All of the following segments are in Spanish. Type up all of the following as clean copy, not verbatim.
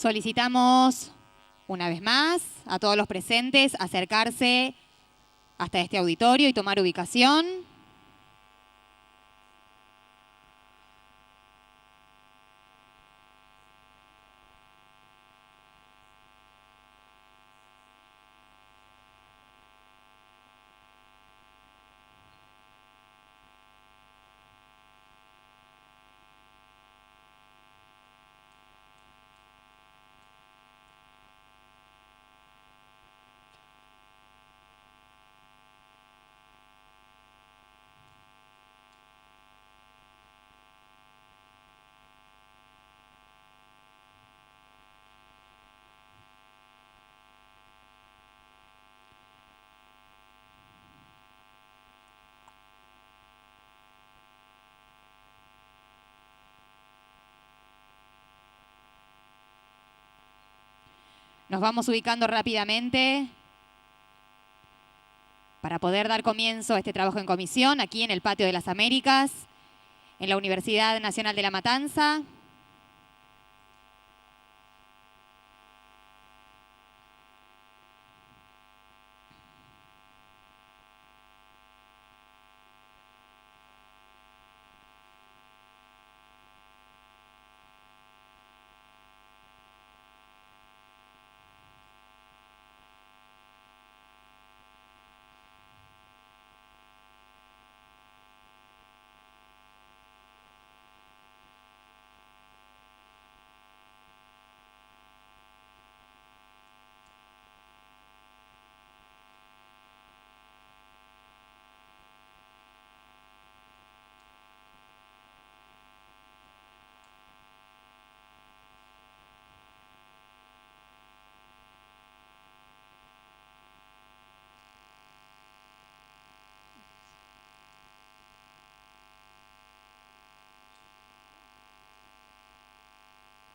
Solicitamos una vez más a todos los presentes acercarse hasta este auditorio y tomar ubicación. Nos vamos ubicando rápidamente para poder dar comienzo a este trabajo en comisión aquí en el Patio de las Américas, en la Universidad Nacional de La Matanza.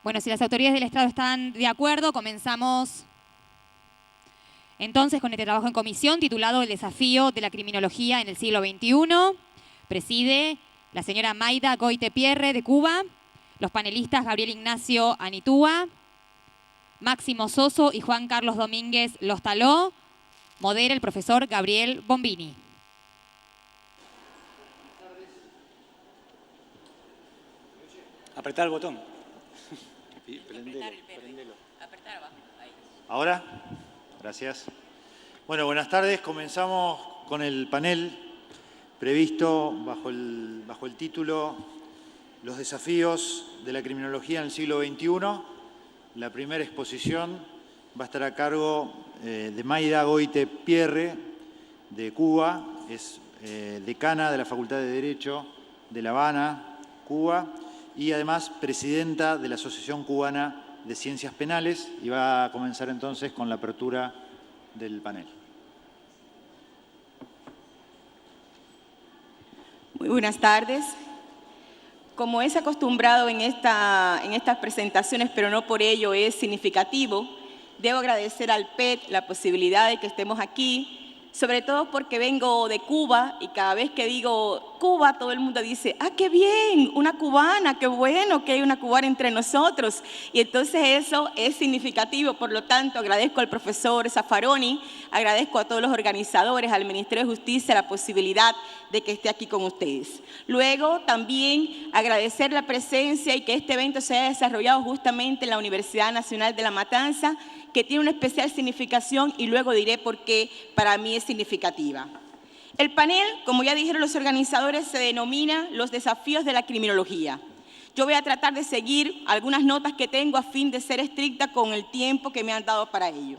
Bueno, si las autoridades del Estado están de acuerdo, comenzamos entonces con este trabajo en comisión titulado El desafío de la criminología en el siglo XXI. Preside la señora Mayda Goyte-Pierre de Cuba, los panelistas Gabriel Ignacio Anitúa, Máximo Soso y Juan Carlos Domínguez Lostaló. Modera el profesor Gabriel Bombini. Apretar el botón. Prendelo. Apretar abajo. Ahí. ¿Ahora? Gracias. Bueno, buenas tardes. Comenzamos con el panel previsto bajo el título Los desafíos de la criminología en el siglo XXI. La primera exposición va a estar a cargo de Mayda Goyte-Pierre de Cuba. Es decana de la Facultad de Derecho de La Habana, Cuba, y además presidenta de la Asociación Cubana de Ciencias Penales, y va a comenzar entonces con la apertura del panel. Muy buenas tardes. Como es acostumbrado en estas presentaciones, pero no por ello es significativo, debo agradecer al PET la posibilidad de que estemos aquí, sobre todo porque vengo de Cuba y cada vez que digo Cuba, todo el mundo dice, ¡ah, qué bien! Una cubana, qué bueno que hay una cubana entre nosotros. Y entonces eso es significativo, por lo tanto agradezco al profesor Zaffaroni, agradezco a todos los organizadores, al Ministerio de Justicia la posibilidad de que esté aquí con ustedes. Luego también agradecer la presencia y que este evento se haya desarrollado justamente en la Universidad Nacional de La Matanza, que tiene una especial significación y luego diré por qué para mí es significativa. El panel, como ya dijeron los organizadores, se denomina Los desafíos de la criminología. Yo voy a tratar de seguir algunas notas que tengo a fin de ser estricta con el tiempo que me han dado para ello.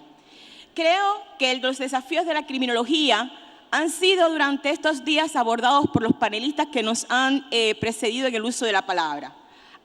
Creo que los desafíos de la criminología han sido durante estos días abordados por los panelistas que nos han precedido en el uso de la palabra.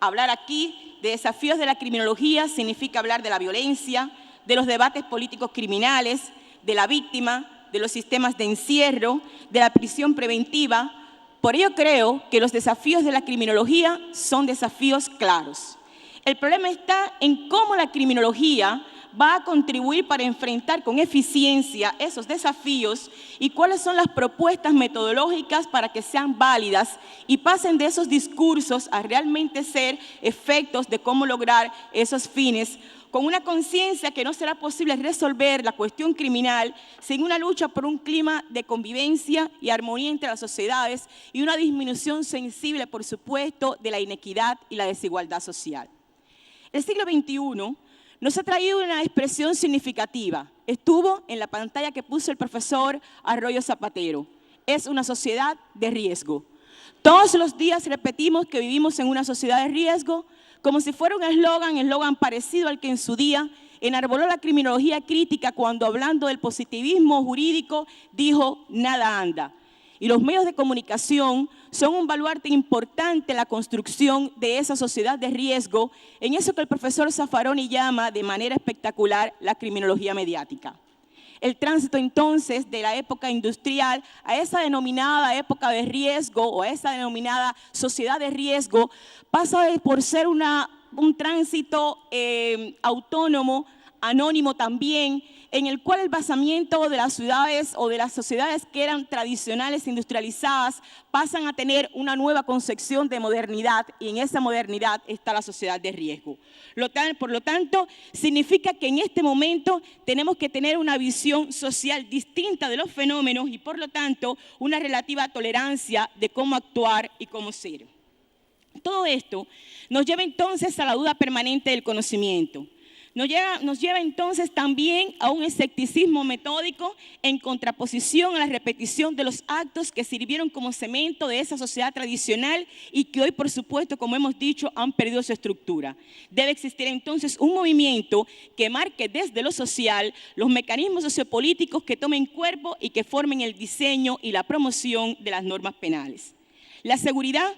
Hablar aquí de desafíos de la criminología significa hablar de la violencia, de los debates políticos criminales, de la víctima, de los sistemas de encierro, de la prisión preventiva. Por ello creo que los desafíos de la criminología son desafíos claros. El problema está en cómo la criminología va a contribuir para enfrentar con eficiencia esos desafíos y cuáles son las propuestas metodológicas para que sean válidas y pasen de esos discursos a realmente ser efectos de cómo lograr esos fines con una conciencia que no será posible resolver la cuestión criminal sin una lucha por un clima de convivencia y armonía entre las sociedades y una disminución sensible, por supuesto, de la inequidad y la desigualdad social. El siglo XXI nos ha traído una expresión significativa. Estuvo en la pantalla que puso el profesor Arroyo Zapatero. Es una sociedad de riesgo. Todos los días repetimos que vivimos en una sociedad de riesgo, como si fuera un eslogan parecido al que en su día enarboló la criminología crítica cuando, hablando del positivismo jurídico, dijo nada anda. Y los medios de comunicación son un baluarte importante en la construcción de esa sociedad de riesgo, en eso que el profesor Zaffaroni llama de manera espectacular la criminología mediática. El tránsito entonces de la época industrial a esa denominada época de riesgo o a esa denominada sociedad de riesgo pasa por ser un tránsito autónomo, anónimo también, en el cual el basamiento de las ciudades o de las sociedades que eran tradicionales, industrializadas, pasan a tener una nueva concepción de modernidad, y en esa modernidad está la sociedad de riesgo. Por lo tanto, significa que en este momento tenemos que tener una visión social distinta de los fenómenos y, por lo tanto, una relativa tolerancia de cómo actuar y cómo ser. Todo esto nos lleva entonces a la duda permanente del conocimiento. Nos lleva entonces también a un escepticismo metódico en contraposición a la repetición de los actos que sirvieron como cemento de esa sociedad tradicional y que hoy, por supuesto, como hemos dicho, han perdido su estructura. Debe existir entonces un movimiento que marque desde lo social los mecanismos sociopolíticos que tomen cuerpo y que formen el diseño y la promoción de las normas penales. La seguridad,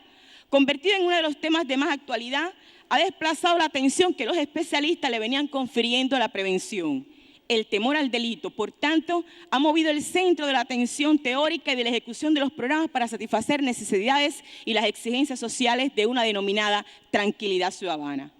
convertida en uno de los temas de más actualidad, ha desplazado la atención que los especialistas le venían confiriendo a la prevención. El temor al delito, por tanto, ha movido el centro de la atención teórica y de la ejecución de los programas para satisfacer necesidades y las exigencias sociales de una denominada tranquilidad ciudadana.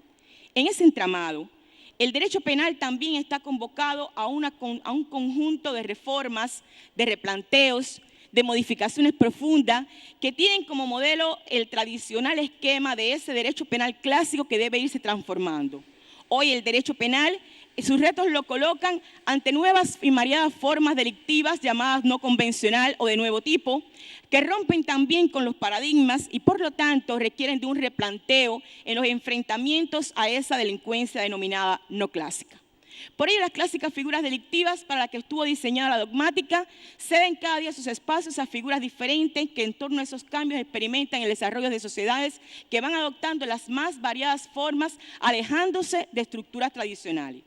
En ese entramado, el derecho penal también está convocado a un conjunto de reformas, de replanteos, de modificaciones profundas que tienen como modelo el tradicional esquema de ese derecho penal clásico que debe irse transformando. Hoy el derecho penal, sus retos lo colocan ante nuevas y variadas formas delictivas llamadas no convencional o de nuevo tipo, que rompen también con los paradigmas y por lo tanto requieren de un replanteo en los enfrentamientos a esa delincuencia denominada no clásica. Por ello, las clásicas figuras delictivas para las que estuvo diseñada la dogmática ceden cada día sus espacios a figuras diferentes que en torno a esos cambios experimentan el desarrollo de sociedades que van adoptando las más variadas formas, alejándose de estructuras tradicionales.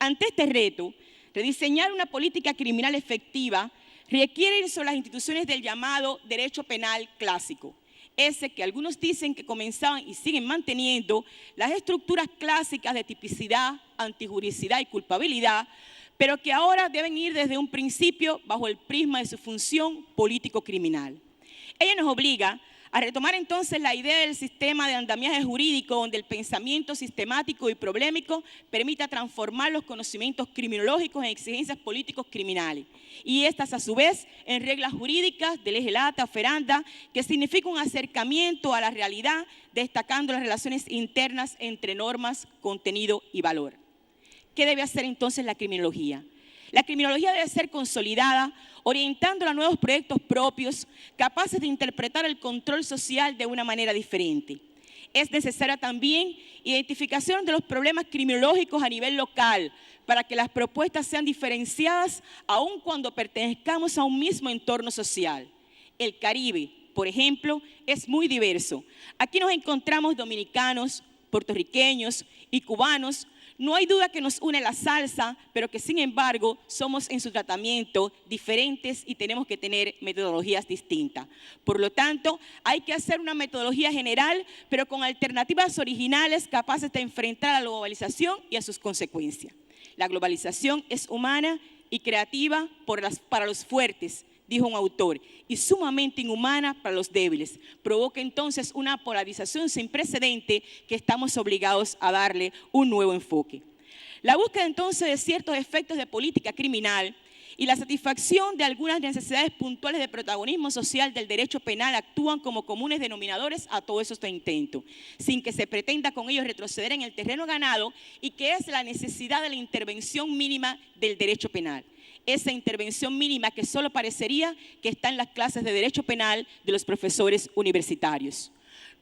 Ante este reto, rediseñar una política criminal efectiva requiere sobre las instituciones del llamado derecho penal clásico. Ese que algunos dicen que comenzaban y siguen manteniendo las estructuras clásicas de tipicidad, antijuricidad y culpabilidad, pero que ahora deben ir desde un principio bajo el prisma de su función político-criminal. Ello nos obliga a retomar entonces la idea del sistema de andamiaje jurídico donde el pensamiento sistemático y problemático permita transformar los conocimientos criminológicos en exigencias políticos criminales y estas a su vez en reglas jurídicas de lege lata, ferenda, que significa un acercamiento a la realidad destacando las relaciones internas entre normas, contenido y valor. ¿Qué debe hacer entonces la criminología? La criminología debe ser consolidada, orientándola a nuevos proyectos propios, capaces de interpretar el control social de una manera diferente. Es necesaria también identificación de los problemas criminológicos a nivel local, para que las propuestas sean diferenciadas aun cuando pertenezcamos a un mismo entorno social. El Caribe, por ejemplo, es muy diverso. Aquí nos encontramos dominicanos, puertorriqueños y cubanos. No hay duda que nos une la salsa, pero que sin embargo somos en su tratamiento diferentes y tenemos que tener metodologías distintas. Por lo tanto, hay que hacer una metodología general, pero con alternativas originales capaces de enfrentar a la globalización y a sus consecuencias. La globalización es humana y creativa para los fuertes, dijo un autor, y sumamente inhumana para los débiles. Provoca entonces una polarización sin precedente que estamos obligados a darle un nuevo enfoque. La búsqueda entonces de ciertos efectos de política criminal y la satisfacción de algunas necesidades puntuales de protagonismo social del derecho penal actúan como comunes denominadores a todo eso intento, sin que se pretenda con ellos retroceder en el terreno ganado y que es la necesidad de la intervención mínima del derecho penal. Esa intervención mínima que solo parecería que está en las clases de derecho penal de los profesores universitarios.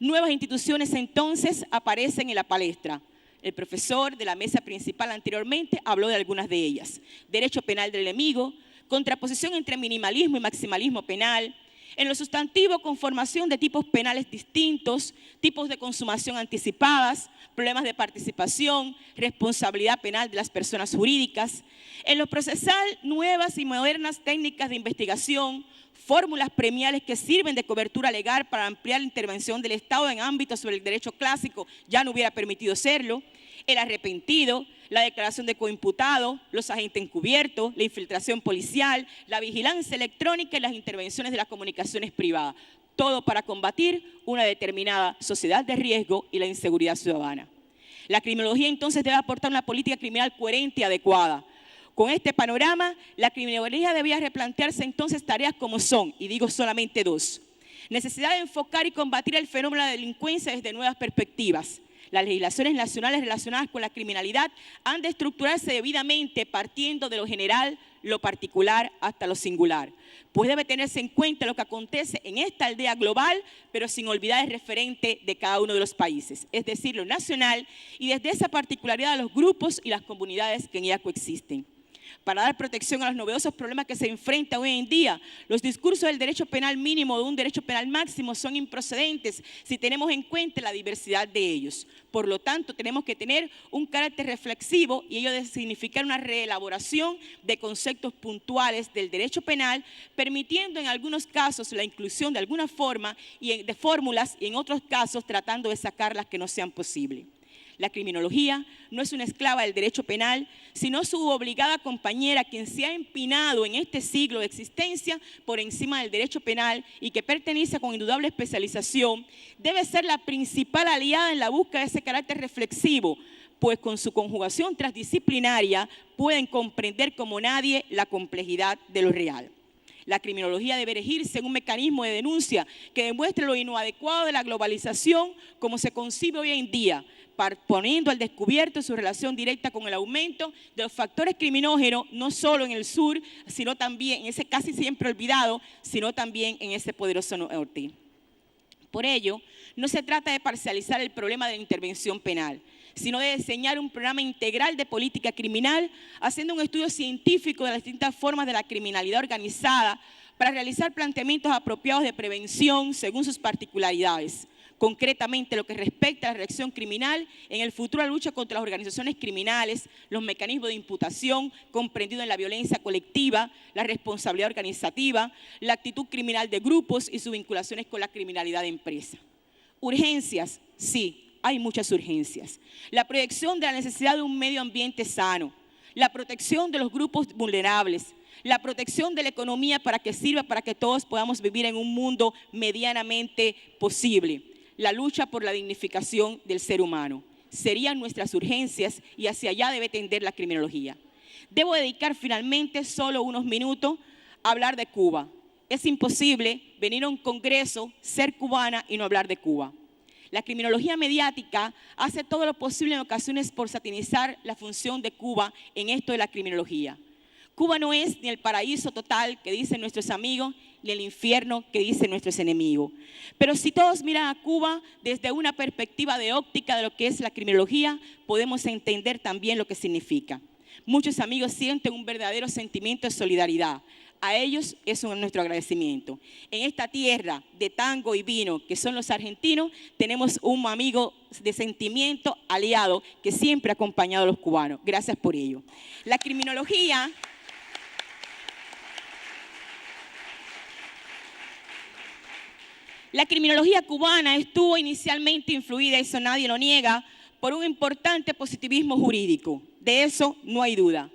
Nuevas instituciones entonces aparecen en la palestra. El profesor de la mesa principal anteriormente habló de algunas de ellas. Derecho penal del enemigo, contraposición entre minimalismo y maximalismo penal. En lo sustantivo, conformación de tipos penales distintos, tipos de consumación anticipadas, problemas de participación, responsabilidad penal de las personas jurídicas. En lo procesal, nuevas y modernas técnicas de investigación, fórmulas premiales que sirven de cobertura legal para ampliar la intervención del Estado en ámbitos sobre el derecho clásico, ya no hubiera permitido serlo, el arrepentido, la declaración de coimputado, los agentes encubiertos, la infiltración policial, la vigilancia electrónica y las intervenciones de las comunicaciones privadas. Todo para combatir una determinada sociedad de riesgo y la inseguridad ciudadana. La criminología entonces debe aportar una política criminal coherente y adecuada. Con este panorama, la criminología debía replantearse entonces tareas como son, y digo solamente dos. Necesidad de enfocar y combatir el fenómeno de la delincuencia desde nuevas perspectivas. Las legislaciones nacionales relacionadas con la criminalidad han de estructurarse debidamente partiendo de lo general, lo particular hasta lo singular. Pues debe tenerse en cuenta lo que acontece en esta aldea global, pero sin olvidar el referente de cada uno de los países, es decir, lo nacional, y desde esa particularidad de los grupos y las comunidades que en ella coexisten. Para dar protección a los novedosos problemas que se enfrentan hoy en día, los discursos del derecho penal mínimo o de un derecho penal máximo son improcedentes si tenemos en cuenta la diversidad de ellos. Por lo tanto, tenemos que tener un carácter reflexivo y ello debe significar una reelaboración de conceptos puntuales del derecho penal, permitiendo en algunos casos la inclusión de alguna forma y de fórmulas y en otros casos tratando de sacarlas que no sean posibles. La criminología no es una esclava del derecho penal, sino su obligada compañera, quien se ha empinado en este siglo de existencia por encima del derecho penal y que pertenece con indudable especialización, debe ser la principal aliada en la búsqueda de ese carácter reflexivo, pues con su conjugación transdisciplinaria pueden comprender como nadie la complejidad de lo real. La criminología debe erigirse en un mecanismo de denuncia que demuestre lo inadecuado de la globalización como se concibe hoy en día, poniendo al descubierto su relación directa con el aumento de los factores criminógenos, no solo en el sur, sino también en ese casi siempre olvidado, sino también en ese poderoso norte. Por ello, no se trata de parcializar el problema de la intervención penal, sino de diseñar un programa integral de política criminal, haciendo un estudio científico de las distintas formas de la criminalidad organizada para realizar planteamientos apropiados de prevención según sus particularidades. Concretamente, lo que respecta a la reacción criminal, en el futuro la lucha contra las organizaciones criminales, los mecanismos de imputación comprendidos en la violencia colectiva, la responsabilidad organizativa, la actitud criminal de grupos y sus vinculaciones con la criminalidad de empresa. Urgencias, sí. Hay muchas urgencias. La proyección de la necesidad de un medio ambiente sano, la protección de los grupos vulnerables, la protección de la economía para que sirva para que todos podamos vivir en un mundo medianamente posible, la lucha por la dignificación del ser humano. Serían nuestras urgencias y hacia allá debe tender la criminología. Debo dedicar finalmente solo unos minutos a hablar de Cuba. Es imposible venir a un congreso, ser cubana y no hablar de Cuba. La criminología mediática hace todo lo posible en ocasiones por satanizar la función de Cuba en esto de la criminología. Cuba no es ni el paraíso total que dicen nuestros amigos, ni el infierno que dicen nuestros enemigos. Pero si todos miran a Cuba desde una perspectiva de óptica de lo que es la criminología, podemos entender también lo que significa. Muchos amigos sienten un verdadero sentimiento de solidaridad. A ellos eso es nuestro agradecimiento. En esta tierra de tango y vino, que son los argentinos, tenemos un amigo de sentimiento aliado que siempre ha acompañado a los cubanos. Gracias por ello. La criminología cubana estuvo inicialmente influida, eso nadie lo niega, por un importante positivismo jurídico. De eso no hay duda.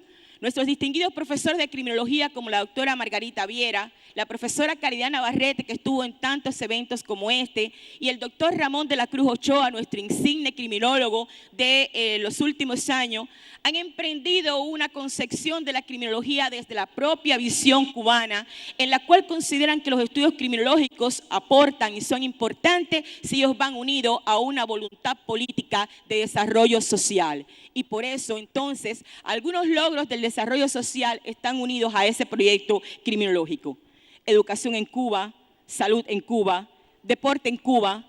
Nuestros distinguidos profesores de criminología como la doctora Margarita Viera, la profesora Caridad Navarrete, que estuvo en tantos eventos como este, y el doctor Ramón de la Cruz Ochoa, nuestro insigne criminólogo de los últimos años, han emprendido una concepción de la criminología desde la propia visión cubana, en la cual consideran que los estudios criminológicos aportan y son importantes si ellos van unidos a una voluntad política de desarrollo social. Y por eso, entonces, algunos logros del desarrollo social están unidos a ese proyecto criminológico. Educación en Cuba, salud en Cuba, deporte en Cuba.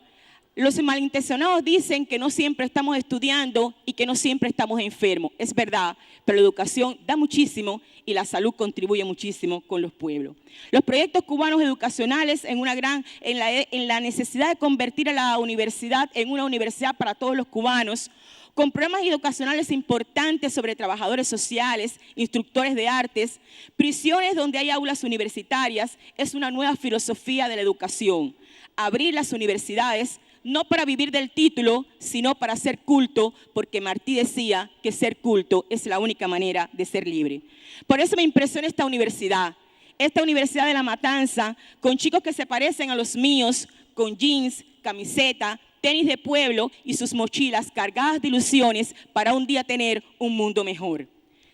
Los malintencionados dicen que no siempre estamos estudiando y que no siempre estamos enfermos. Es verdad, pero la educación da muchísimo y la salud contribuye muchísimo con los pueblos. Los proyectos cubanos educacionales en la necesidad de convertir a la universidad en una universidad para todos los cubanos, con programas educacionales importantes sobre trabajadores sociales, instructores de artes, prisiones donde hay aulas universitarias, es una nueva filosofía de la educación. Abrir las universidades no para vivir del título, sino para ser culto, porque Martí decía que ser culto es la única manera de ser libre. Por eso me impresiona esta universidad de La Matanza, con chicos que se parecen a los míos, con jeans, camiseta, tenis de pueblo y sus mochilas cargadas de ilusiones para un día tener un mundo mejor.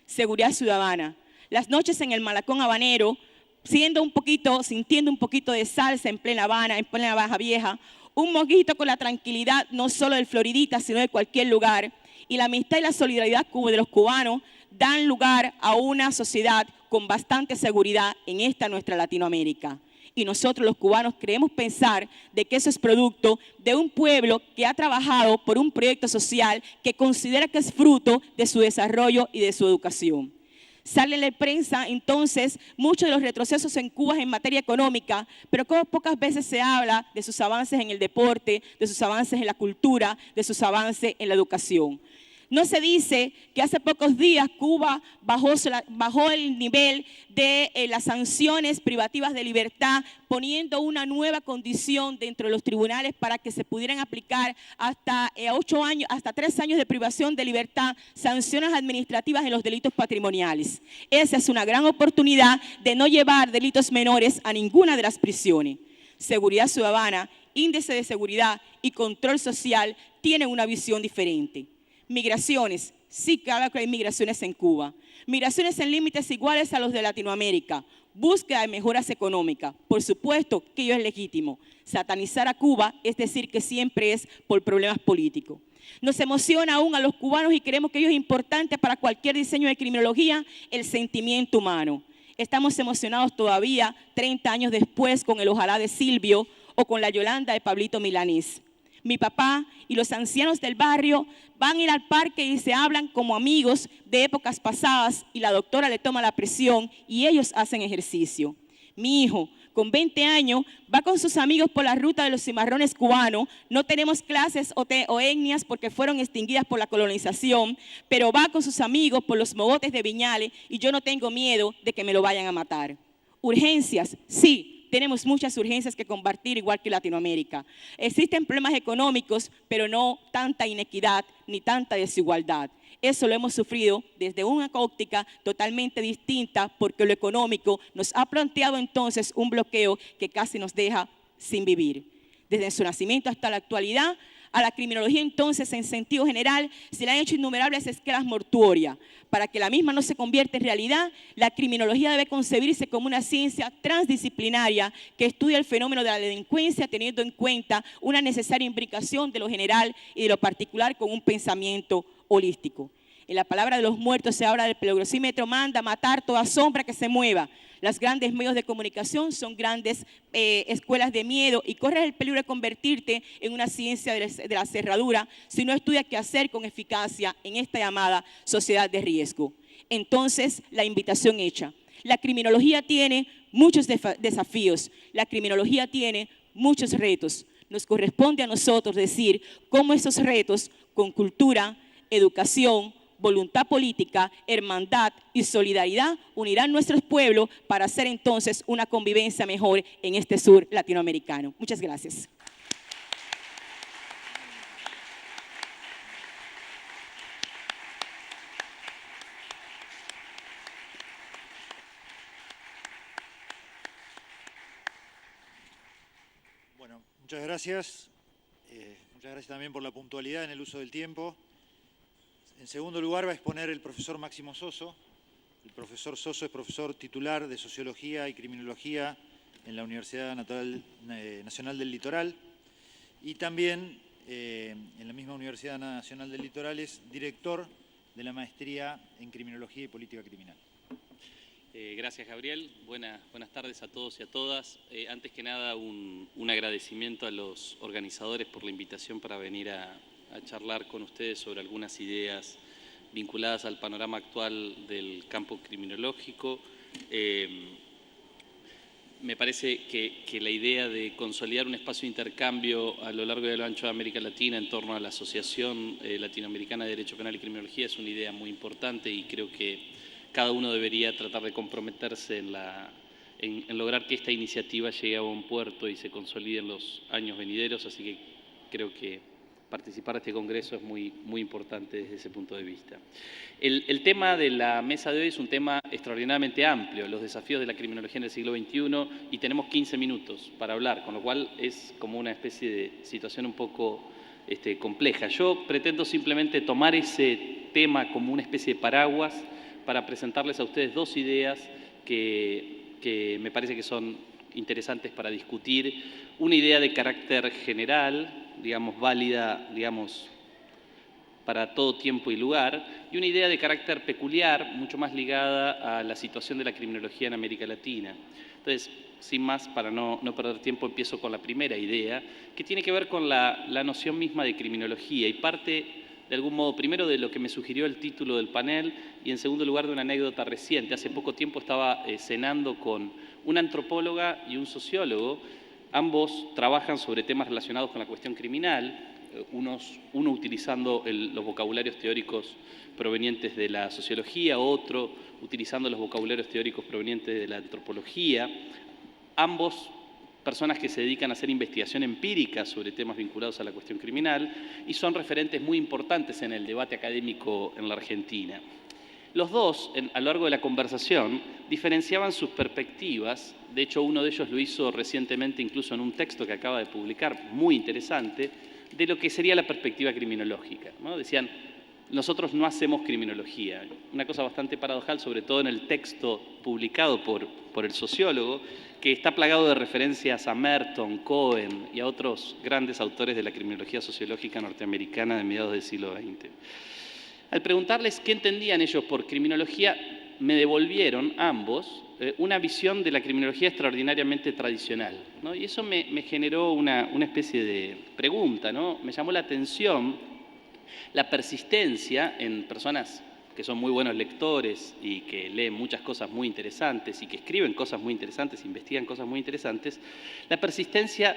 Seguridad ciudadana. Las noches en el Malacón Habanero, sintiendo un poquito de salsa en plena Habana, en plena Baja Vieja, un mojito con la tranquilidad no solo del Floridita, sino de cualquier lugar, y la amistad y la solidaridad de los cubanos dan lugar a una sociedad con bastante seguridad en esta nuestra Latinoamérica. Y nosotros los cubanos queremos pensar de que eso es producto de un pueblo que ha trabajado por un proyecto social que considera que es fruto de su desarrollo y de su educación. Sale en la prensa entonces muchos de los retrocesos en Cuba en materia económica, pero como pocas veces se habla de sus avances en el deporte, de sus avances en la cultura, de sus avances en la educación. No se dice que hace pocos días Cuba bajó el nivel de las sanciones privativas de libertad, poniendo una nueva condición dentro de los tribunales para que se pudieran aplicar hasta 3 años de privación de libertad, sanciones administrativas en los delitos patrimoniales. Esa es una gran oportunidad de no llevar delitos menores a ninguna de las prisiones. Seguridad ciudadana, índice de seguridad y control social tienen una visión diferente. Migraciones, sí, claro que hay migraciones en Cuba. Migraciones en límites iguales a los de Latinoamérica. Búsqueda de mejoras económicas. Por supuesto que ello es legítimo. Satanizar a Cuba es decir que siempre es por problemas políticos. Nos emociona aún a los cubanos y creemos que ello es importante para cualquier diseño de criminología, el sentimiento humano. Estamos emocionados todavía, 30 años después, con el Ojalá de Silvio o con la Yolanda de Pablito Milanés. Mi papá y los ancianos del barrio van a ir al parque y se hablan como amigos de épocas pasadas y la doctora le toma la presión y ellos hacen ejercicio. Mi hijo, con 20 años, va con sus amigos por la ruta de los cimarrones cubanos. No tenemos clases o etnias porque fueron extinguidas por la colonización, pero va con sus amigos por los mogotes de Viñales y yo no tengo miedo de que me lo vayan a matar. Urgencias, sí. Tenemos muchas urgencias que combatir, igual que Latinoamérica. Existen problemas económicos, pero no tanta inequidad ni tanta desigualdad. Eso lo hemos sufrido desde una óptica totalmente distinta, porque lo económico nos ha planteado entonces un bloqueo que casi nos deja sin vivir. Desde su nacimiento hasta la actualidad, a la criminología entonces, en sentido general, se le han hecho innumerables escalas mortuorias. Para que la misma no se convierta en realidad, la criminología debe concebirse como una ciencia transdisciplinaria que estudia el fenómeno de la delincuencia teniendo en cuenta una necesaria imbricación de lo general y de lo particular con un pensamiento holístico. En la palabra de los muertos se habla del peligrosímetro, manda matar toda sombra que se mueva. Los grandes medios de comunicación son grandes escuelas de miedo y corres el peligro de convertirte en una ciencia de la cerradura si no estudias qué hacer con eficacia en esta llamada sociedad de riesgo. Entonces, la invitación hecha. La criminología tiene muchos desafíos, la criminología tiene muchos retos. Nos corresponde a nosotros decir cómo esos retos con cultura, educación, voluntad política, hermandad y solidaridad unirán nuestros pueblos para hacer entonces una convivencia mejor en este sur latinoamericano. Muchas gracias. Muchas gracias. Muchas gracias también por la puntualidad en el uso del tiempo. En segundo lugar va a exponer el profesor Máximo Soso. El profesor Soso es profesor titular de Sociología y Criminología en la Universidad Nacional del Litoral y también en la misma Universidad Nacional del Litoral es director de la Maestría en Criminología y Política Criminal. Gracias, Gabriel. Buenas tardes a todos y a todas. Antes que nada, un agradecimiento a los organizadores por la invitación para venir a charlar con ustedes sobre algunas ideas vinculadas al panorama actual del campo criminológico. Me parece que la idea de consolidar un espacio de intercambio a lo largo y a lo ancho de América Latina en torno a la Asociación Latinoamericana de Derecho Penal y Criminología es una idea muy importante y creo que cada uno debería tratar de comprometerse en lograr que esta iniciativa llegue a buen puerto y se consolide en los años venideros, así que creo que participar de este congreso es muy importante desde ese punto de vista. El tema de la mesa de hoy es un tema extraordinariamente amplio, los desafíos de la criminología en el siglo XXI, y tenemos 15 minutos para hablar, con lo cual es como una especie de situación un poco compleja. Yo pretendo simplemente tomar ese tema como una especie de paraguas para presentarles a ustedes dos ideas que me parece que son interesantes para discutir. Una idea de carácter general, digamos, válida, digamos, para todo tiempo y lugar, y una idea de carácter peculiar, mucho más ligada a la situación de la criminología en América Latina. Entonces, sin más, para no perder tiempo, empiezo con la primera idea, que tiene que ver con la noción misma de criminología y parte, de algún modo, primero de lo que me sugirió el título del panel y en segundo lugar de una anécdota reciente. Hace poco tiempo estaba cenando con una antropóloga y un sociólogo. Ambos trabajan sobre temas relacionados con la cuestión criminal, uno utilizando los vocabularios teóricos provenientes de la sociología, otro utilizando los vocabularios teóricos provenientes de la antropología. Ambos personas que se dedican a hacer investigación empírica sobre temas vinculados a la cuestión criminal y son referentes muy importantes en el debate académico en la Argentina. Los dos, a lo largo de la conversación, diferenciaban sus perspectivas. De hecho, uno de ellos lo hizo recientemente incluso en un texto que acaba de publicar, muy interesante, de lo que sería la perspectiva criminológica, ¿no? Decían, nosotros no hacemos criminología. Una cosa bastante paradojal, sobre todo en el texto publicado por el sociólogo, que está plagado de referencias a Merton, Cohen y a otros grandes autores de la criminología sociológica norteamericana de mediados del siglo XX. Al preguntarles qué entendían ellos por criminología, me devolvieron ambos una visión de la criminología extraordinariamente tradicional, ¿no? Y eso me generó una especie de pregunta, ¿no? Me llamó la atención la persistencia en personas que son muy buenos lectores y que leen muchas cosas muy interesantes y que escriben cosas muy interesantes, investigan cosas muy interesantes, la persistencia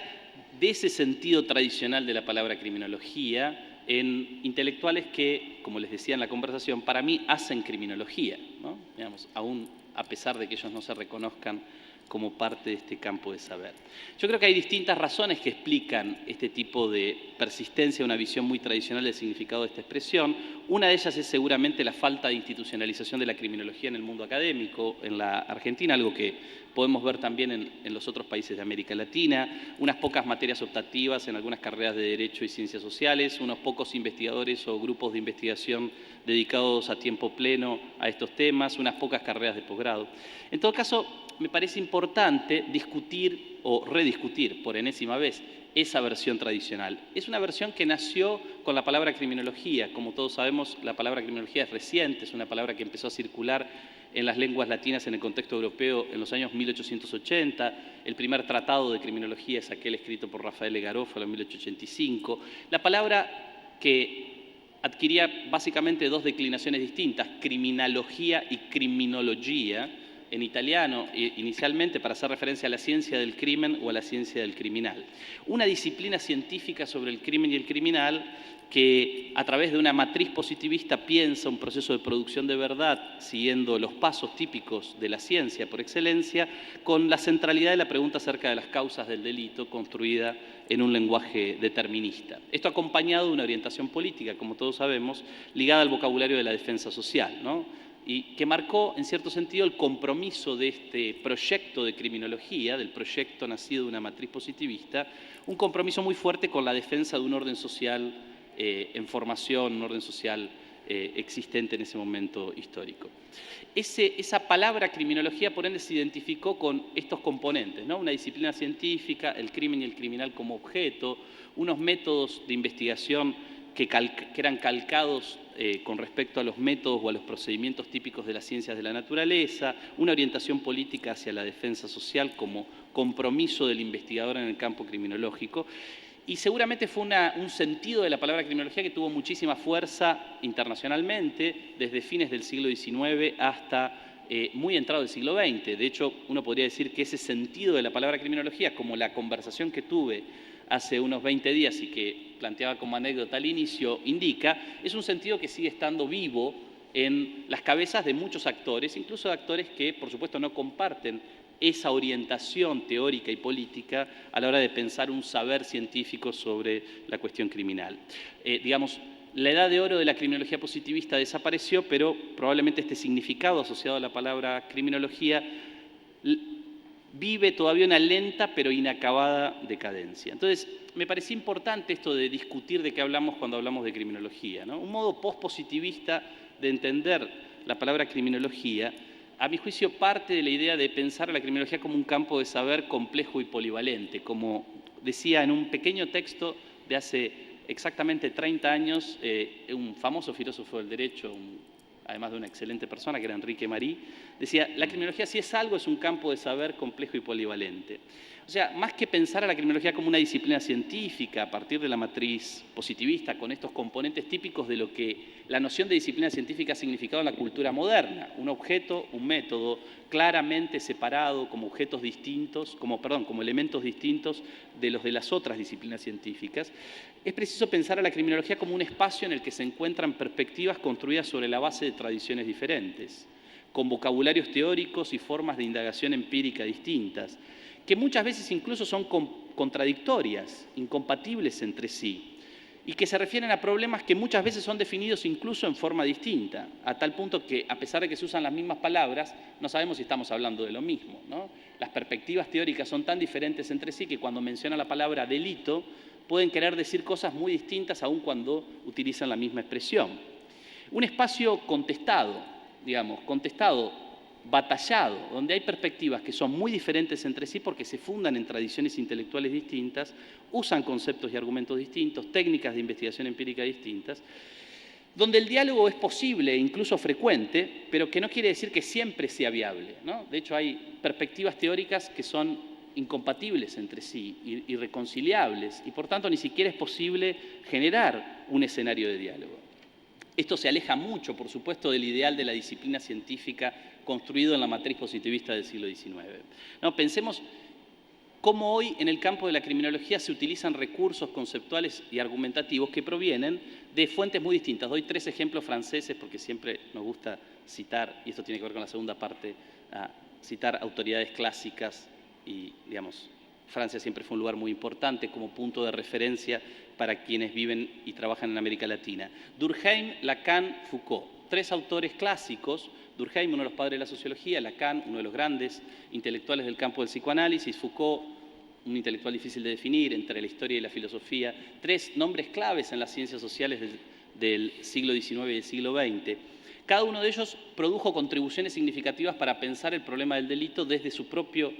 de ese sentido tradicional de la palabra criminología en intelectuales que, como les decía en la conversación, para mí hacen criminología, ¿no? Digamos, aún a pesar de que ellos no se reconozcan como parte de este campo de saber. Yo creo que hay distintas razones que explican este tipo de persistencia, una visión muy tradicional del significado de esta expresión. Una de ellas es seguramente la falta de institucionalización de la criminología en el mundo académico, en la Argentina, algo que podemos ver también en los otros países de América Latina, unas pocas materias optativas en algunas carreras de Derecho y Ciencias Sociales, unos pocos investigadores o grupos de investigación dedicados a tiempo pleno a estos temas, unas pocas carreras de posgrado. En todo caso, me parece importante discutir o rediscutir por enésima vez esa versión tradicional. Es una versión que nació con la palabra criminología. Como todos sabemos, la palabra criminología es reciente, es una palabra que empezó a circular en las lenguas latinas en el contexto europeo en los años 1880. El primer tratado de criminología es aquel escrito por Rafael Garófalo en 1885. La palabra que adquiría básicamente dos declinaciones distintas, criminología y criminología, en italiano, inicialmente para hacer referencia a la ciencia del crimen o a la ciencia del criminal. Una disciplina científica sobre el crimen y el criminal que a través de una matriz positivista piensa un proceso de producción de verdad siguiendo los pasos típicos de la ciencia por excelencia, con la centralidad de la pregunta acerca de las causas del delito construida en un lenguaje determinista. Esto acompañado de una orientación política, como todos sabemos, ligada al vocabulario de la defensa social, ¿no? y que marcó, en cierto sentido, el compromiso de este proyecto de criminología, del proyecto nacido de una matriz positivista, un compromiso muy fuerte con la defensa de un orden social en formación, un orden social existente en ese momento histórico. Esa palabra criminología, por ende, se identificó con estos componentes, ¿no? Una disciplina científica, el crimen y el criminal como objeto, unos métodos de investigación que eran calcados con respecto a los métodos o a los procedimientos típicos de las ciencias de la naturaleza, una orientación política hacia la defensa social como compromiso del investigador en el campo criminológico. Y seguramente fue un sentido de la palabra criminología que tuvo muchísima fuerza internacionalmente, desde fines del siglo XIX hasta muy entrado el siglo XX. De hecho, uno podría decir que ese sentido de la palabra criminología, como la conversación que tuve hace unos 20 días y que planteaba como anécdota al inicio, indica, es un sentido que sigue estando vivo en las cabezas de muchos actores, incluso de actores que, por supuesto, no comparten esa orientación teórica y política a la hora de pensar un saber científico sobre la cuestión criminal. Digamos, la edad de oro de la criminología positivista desapareció, pero probablemente este significado asociado a la palabra criminología vive todavía una lenta pero inacabada decadencia. Entonces, me parecía importante esto de discutir de qué hablamos cuando hablamos de criminología, ¿no? Un modo pospositivista de entender la palabra criminología, a mi juicio, parte de la idea de pensar a la criminología como un campo de saber complejo y polivalente. Como decía en un pequeño texto de hace exactamente 30 años, un famoso filósofo del derecho, además de una excelente persona, que era Enrique Marí, decía, la criminología si es algo, es un campo de saber complejo y polivalente. O sea, más que pensar a la criminología como una disciplina científica a partir de la matriz positivista, con estos componentes típicos de lo que la noción de disciplina científica ha significado en la cultura moderna, un objeto, un método claramente separado como objetos distintos, como elementos distintos de los de las otras disciplinas científicas, es preciso pensar a la criminología como un espacio en el que se encuentran perspectivas construidas sobre la base de tradiciones diferentes, con vocabularios teóricos y formas de indagación empírica distintas, que muchas veces incluso son contradictorias, incompatibles entre sí, y que se refieren a problemas que muchas veces son definidos incluso en forma distinta, a tal punto que, a pesar de que se usan las mismas palabras, no sabemos si estamos hablando de lo mismo, ¿no? Las perspectivas teóricas son tan diferentes entre sí que cuando menciona la palabra delito, pueden querer decir cosas muy distintas aun cuando utilizan la misma expresión. Un espacio contestado, batallado, donde hay perspectivas que son muy diferentes entre sí porque se fundan en tradiciones intelectuales distintas, usan conceptos y argumentos distintos, técnicas de investigación empírica distintas, donde el diálogo es posible e incluso frecuente, pero que no quiere decir que siempre sea viable, ¿no? De hecho, hay perspectivas teóricas que son incompatibles entre sí, irreconciliables, y por tanto ni siquiera es posible generar un escenario de diálogo. Esto se aleja mucho, por supuesto, del ideal de la disciplina científica construido en la matriz positivista del siglo XIX. No, pensemos cómo hoy en el campo de la criminología se utilizan recursos conceptuales y argumentativos que provienen de fuentes muy distintas. Doy 3 ejemplos franceses porque siempre nos gusta citar, y esto tiene que ver con la segunda parte, citar autoridades clásicas y, Francia siempre fue un lugar muy importante como punto de referencia para quienes viven y trabajan en América Latina. Durkheim, Lacan, Foucault, 3 autores clásicos. Durkheim, uno de los padres de la sociología, Lacan, uno de los grandes intelectuales del campo del psicoanálisis, Foucault, un intelectual difícil de definir entre la historia y la filosofía, 3 nombres claves en las ciencias sociales del siglo XIX y del siglo XX. Cada uno de ellos produjo contribuciones significativas para pensar el problema del delito desde su propia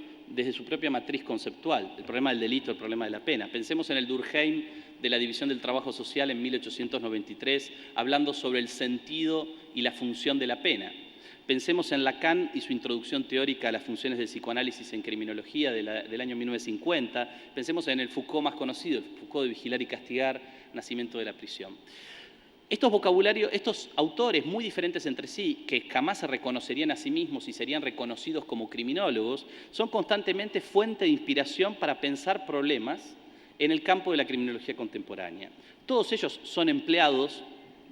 matriz conceptual, el problema del delito, el problema de la pena. Pensemos en el Durkheim de la División del Trabajo Social en 1893, hablando sobre el sentido y la función de la pena. Pensemos en Lacan y su introducción teórica a las funciones del psicoanálisis en criminología del año 1950. Pensemos en el Foucault más conocido, el Foucault de Vigilar y Castigar, Nacimiento de la prisión. Estos vocabularios, estos autores muy diferentes entre sí, que jamás se reconocerían a sí mismos y serían reconocidos como criminólogos, son constantemente fuente de inspiración para pensar problemas en el campo de la criminología contemporánea. Todos ellos son empleados,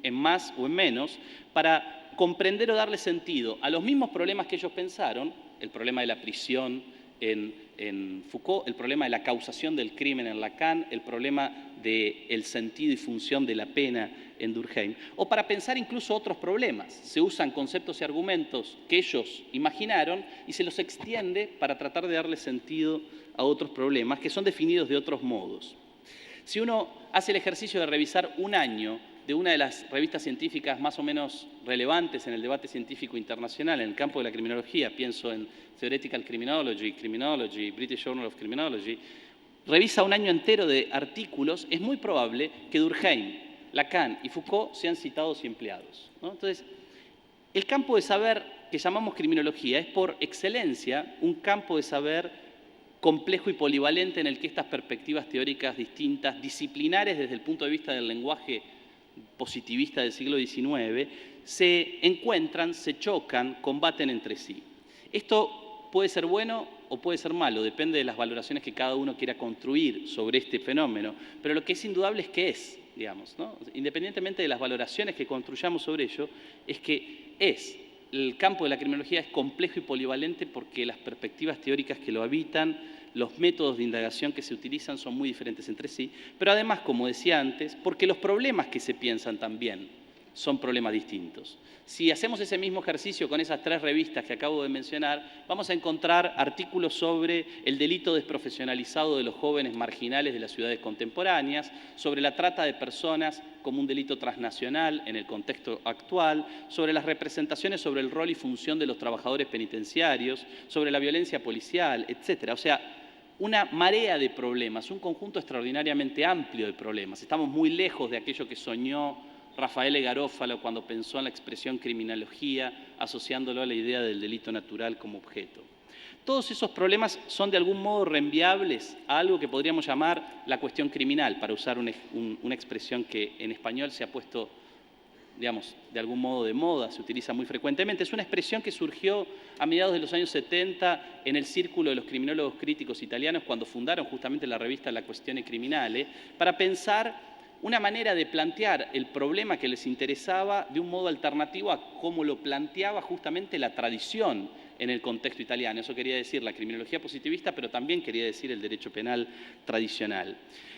en más o en menos, para comprender o darle sentido a los mismos problemas que ellos pensaron, el problema de la prisión en Foucault, el problema de la causación del crimen en Lacan, el problema del sentido y función de la pena en Durkheim, o para pensar incluso otros problemas. Se usan conceptos y argumentos que ellos imaginaron y se los extiende para tratar de darle sentido a otros problemas que son definidos de otros modos. Si uno hace el ejercicio de revisar un año de una de las revistas científicas más o menos relevantes en el debate científico internacional en el campo de la criminología, pienso en Theoretical Criminology, British Journal of Criminology, revisa un año entero de artículos, es muy probable que Durkheim, Lacan y Foucault sean citados y empleados, ¿no? Entonces, el campo de saber que llamamos criminología es por excelencia un campo de saber complejo y polivalente en el que estas perspectivas teóricas distintas, disciplinares desde el punto de vista del lenguaje positivista del siglo XIX, se encuentran, se chocan, combaten entre sí. Esto puede ser bueno o puede ser malo, depende de las valoraciones que cada uno quiera construir sobre este fenómeno, pero lo que es indudable es que es, digamos, ¿no? Independientemente de las valoraciones que construyamos sobre ello, es que es. El campo de la criminología es complejo y polivalente porque las perspectivas teóricas que lo habitan, los métodos de indagación que se utilizan son muy diferentes entre sí, pero además, como decía antes, porque los problemas que se piensan también son problemas distintos. Si hacemos ese mismo ejercicio con esas 3 revistas que acabo de mencionar, vamos a encontrar artículos sobre el delito desprofesionalizado de los jóvenes marginales de las ciudades contemporáneas, sobre la trata de personas como un delito transnacional en el contexto actual, sobre las representaciones sobre el rol y función de los trabajadores penitenciarios, sobre la violencia policial, etc. O sea, una marea de problemas, un conjunto extraordinariamente amplio de problemas. Estamos muy lejos de aquello que soñó Rafael Garófalo cuando pensó en la expresión criminología, asociándolo a la idea del delito natural como objeto. Todos esos problemas son de algún modo reenviables a algo que podríamos llamar la cuestión criminal, para usar una expresión que en español se ha puesto, digamos, de algún modo de moda, se utiliza muy frecuentemente. Es una expresión que surgió a mediados de los años 70 en el círculo de los criminólogos críticos italianos cuando fundaron justamente la revista La Questione Criminale, para pensar una manera de plantear el problema que les interesaba de un modo alternativo a cómo lo planteaba justamente la tradición en el contexto italiano. Eso quería decir la criminología positivista, pero también quería decir el derecho penal tradicional.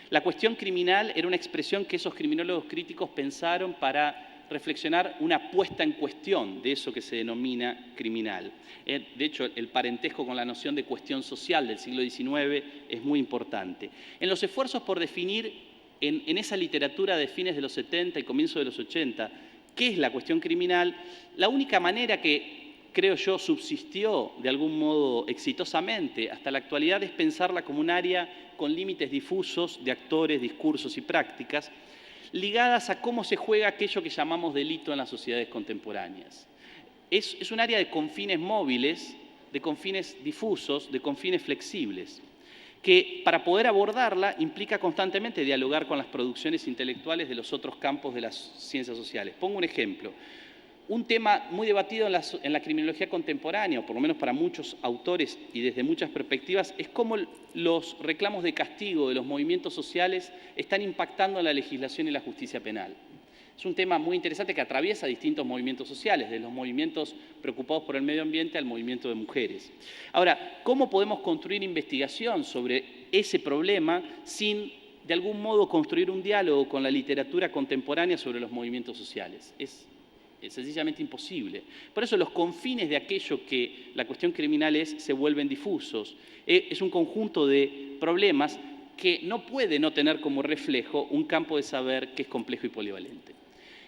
La cuestión criminal era una expresión que esos criminólogos críticos pensaron para reflexionar una puesta en cuestión de eso que se denomina criminal. De hecho, el parentesco con la noción de cuestión social del siglo XIX es muy importante. En los esfuerzos por definir en esa literatura de fines de los 70 y comienzo de los 80, ¿qué es la cuestión criminal? La única manera que, creo yo, subsistió de algún modo exitosamente hasta la actualidad es pensarla como un área con límites difusos de actores, discursos y prácticas, ligadas a cómo se juega aquello que llamamos delito en las sociedades contemporáneas. Es un área de confines móviles, de confines difusos, de confines flexibles, que para poder abordarla implica constantemente dialogar con las producciones intelectuales de los otros campos de las ciencias sociales. Pongo un ejemplo. Un tema muy debatido en la criminología contemporánea, o por lo menos para muchos autores y desde muchas perspectivas, es cómo los reclamos de castigo de los movimientos sociales están impactando en la legislación y la justicia penal. Es un tema muy interesante que atraviesa distintos movimientos sociales, desde los movimientos preocupados por el medio ambiente al movimiento de mujeres. Ahora, ¿cómo podemos construir investigación sobre ese problema sin, de algún modo, construir un diálogo con la literatura contemporánea sobre los movimientos sociales? Es sencillamente imposible. Por eso los confines de aquello que la cuestión criminal es se vuelven difusos. Es un conjunto de problemas que no puede no tener como reflejo un campo de saber que es complejo y polivalente.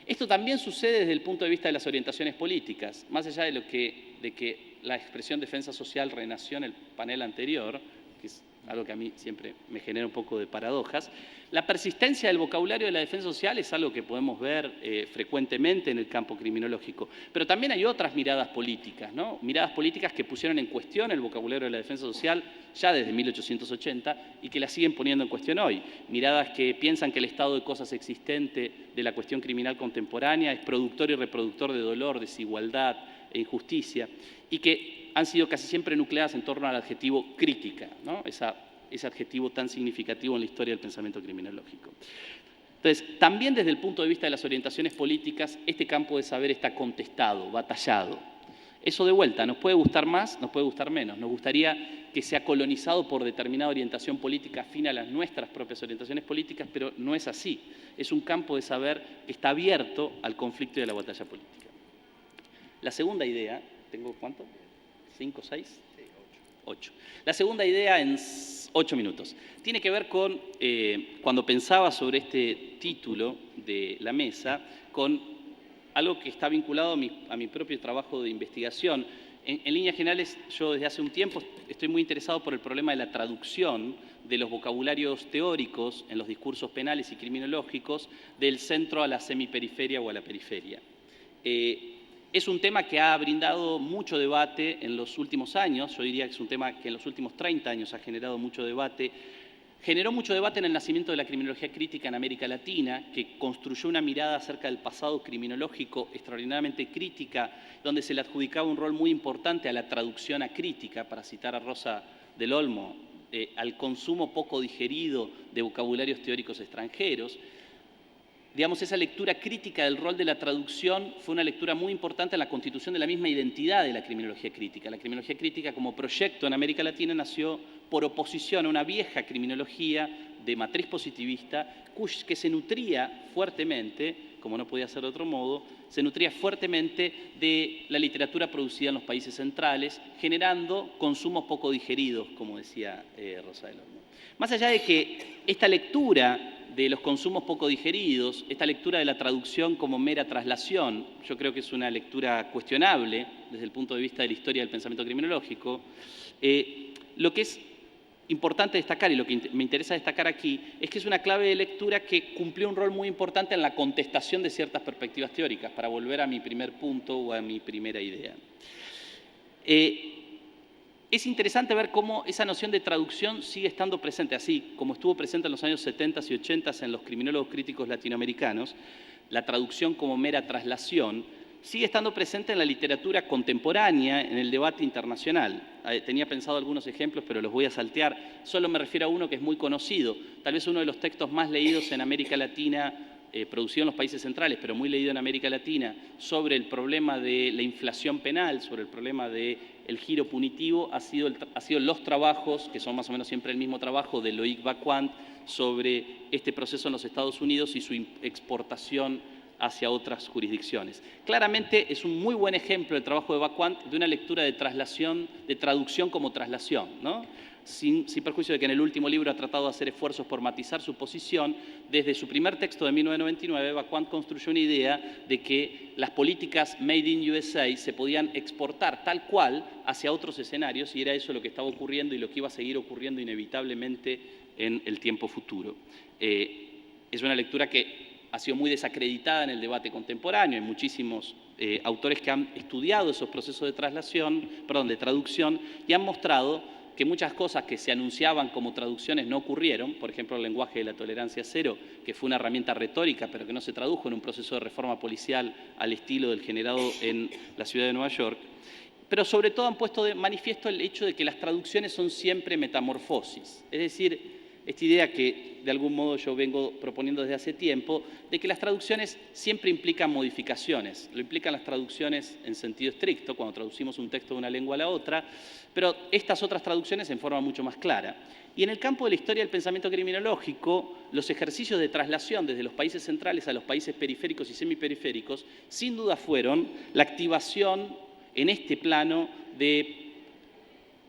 Esto también sucede desde el punto de vista de las orientaciones políticas, más allá de que la expresión defensa social renació en el panel anterior, que es algo que a mí siempre me genera un poco de paradojas. La persistencia del vocabulario de la defensa social es algo que podemos ver frecuentemente en el campo criminológico, pero también hay otras miradas políticas, ¿no? Miradas políticas que pusieron en cuestión el vocabulario de la defensa social ya desde 1880 y que la siguen poniendo en cuestión hoy. Miradas que piensan que el estado de cosas existente de la cuestión criminal contemporánea es productor y reproductor de dolor, desigualdad e injusticia, y que han sido casi siempre nucleadas en torno al adjetivo crítica, ¿no? Ese adjetivo tan significativo en la historia del pensamiento criminológico. Entonces, también desde el punto de vista de las orientaciones políticas, este campo de saber está contestado, batallado. Eso de vuelta, nos puede gustar más, nos puede gustar menos. Nos gustaría que sea colonizado por determinada orientación política afín a las nuestras propias orientaciones políticas, pero no es así. Es un campo de saber que está abierto al conflicto y a la batalla política. La segunda idea, ¿tengo cuánto? ¿5, 6? 8. La segunda idea en 8 minutos. Tiene que ver con, cuando pensaba sobre este título de la mesa, con algo que está vinculado a mi propio trabajo de investigación. En líneas generales, yo desde hace un tiempo estoy muy interesado por el problema de la traducción de los vocabularios teóricos en los discursos penales y criminológicos del centro a la semiperiferia o a la periferia. Es un tema que ha brindado mucho debate en los últimos años. Yo diría que es un tema que en los últimos 30 años ha generado mucho debate. Generó mucho debate en el nacimiento de la criminología crítica en América Latina, que construyó una mirada acerca del pasado criminológico extraordinariamente crítica, donde se le adjudicaba un rol muy importante a la traducción acrítica, para citar a Rosa del Olmo, al consumo poco digerido de vocabularios teóricos extranjeros. Digamos, esa lectura crítica del rol de la traducción fue una lectura muy importante en la constitución de la misma identidad de la criminología crítica. La criminología crítica como proyecto en América Latina nació por oposición a una vieja criminología de matriz positivista que se nutría fuertemente, como no podía ser de otro modo, se nutría fuertemente de la literatura producida en los países centrales, generando consumos poco digeridos, como decía Rosa del Olmo. Más allá de que esta lectura de los consumos poco digeridos, esta lectura de la traducción como mera traslación, yo creo que es una lectura cuestionable desde el punto de vista de la historia del pensamiento criminológico. Lo que es importante destacar, y lo que me interesa destacar aquí, es que es una clave de lectura que cumplió un rol muy importante en la contestación de ciertas perspectivas teóricas, para volver a mi primer punto o a mi primera idea. Es interesante ver cómo esa noción de traducción sigue estando presente, así como estuvo presente en los años 70 y 80 en los criminólogos críticos latinoamericanos. La traducción como mera traslación sigue estando presente en la literatura contemporánea, en el debate internacional. Tenía pensado algunos ejemplos, pero los voy a saltear. Solo me refiero a uno que es muy conocido, tal vez uno de los textos más leídos en América Latina, producido en los países centrales, pero muy leído en América Latina, sobre el problema de la inflación penal, sobre el problema del giro punitivo, ha sido los trabajos, que son más o menos siempre el mismo trabajo, de Loïc Wacquant, sobre este proceso en los Estados Unidos y su exportación hacia otras jurisdicciones. Claramente es un muy buen ejemplo el trabajo de Wacquant de una lectura de traslación, de traducción como traslación, ¿no? Sin perjuicio de que en el último libro ha tratado de hacer esfuerzos por matizar su posición. Desde su primer texto de 1999, Wacquant construyó una idea de que las políticas Made in USA se podían exportar tal cual hacia otros escenarios, y era eso lo que estaba ocurriendo y lo que iba a seguir ocurriendo inevitablemente en el tiempo futuro. Es una lectura que ha sido muy desacreditada en el debate contemporáneo. Hay muchísimos autores que han estudiado esos procesos de traducción, y han mostrado que muchas cosas que se anunciaban como traducciones no ocurrieron. Por ejemplo, el lenguaje de la tolerancia cero, que fue una herramienta retórica, pero que no se tradujo en un proceso de reforma policial al estilo del generado en la ciudad de Nueva York. Pero sobre todo han puesto de manifiesto el hecho de que las traducciones son siempre metamorfosis. Es decir, esta idea que de algún modo yo vengo proponiendo desde hace tiempo, de que las traducciones siempre implican modificaciones. Lo implican las traducciones en sentido estricto, cuando traducimos un texto de una lengua a la otra, pero estas otras traducciones en forma mucho más clara. Y en el campo de la historia del pensamiento criminológico, los ejercicios de traslación desde los países centrales a los países periféricos y semiperiféricos, sin duda fueron la activación en este plano de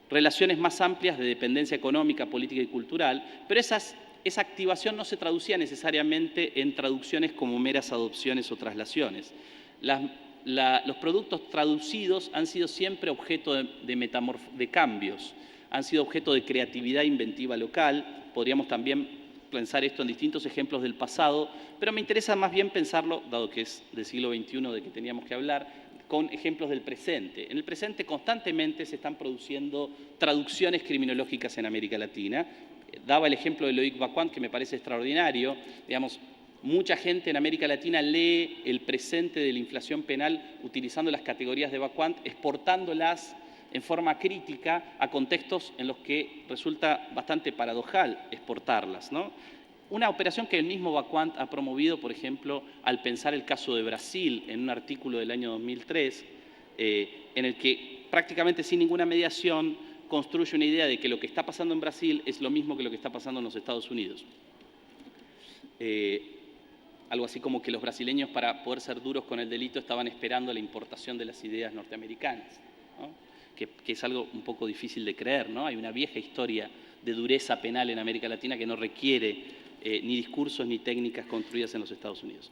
relaciones más amplias de dependencia económica, política y cultural, pero esa activación no se traducía necesariamente en traducciones como meras adopciones o traslaciones. Los productos traducidos han sido siempre objeto de cambios, han sido objeto de creatividad inventiva local. Podríamos también pensar esto en distintos ejemplos del pasado, pero me interesa más bien pensarlo, dado que es del siglo XXI de que teníamos que hablar, con ejemplos del presente. En el presente constantemente se están produciendo traducciones criminológicas en América Latina. Daba el ejemplo de Loïc Wacquant, que me parece extraordinario. Digamos, mucha gente en América Latina lee el presente de la inflación penal utilizando las categorías de Wacquant, exportándolas en forma crítica a contextos en los que resulta bastante paradojal exportarlas, ¿no? Una operación que el mismo Wacquant ha promovido, por ejemplo, al pensar el caso de Brasil en un artículo del año 2003, en el que prácticamente sin ninguna mediación construye una idea de que lo que está pasando en Brasil es lo mismo que lo que está pasando en los Estados Unidos. Algo así como que los brasileños, para poder ser duros con el delito, estaban esperando la importación de las ideas norteamericanas, ¿no? Que es algo un poco difícil de creer, ¿no? Hay una vieja historia de dureza penal en América Latina que no requiere ni discursos ni técnicas construidas en los Estados Unidos.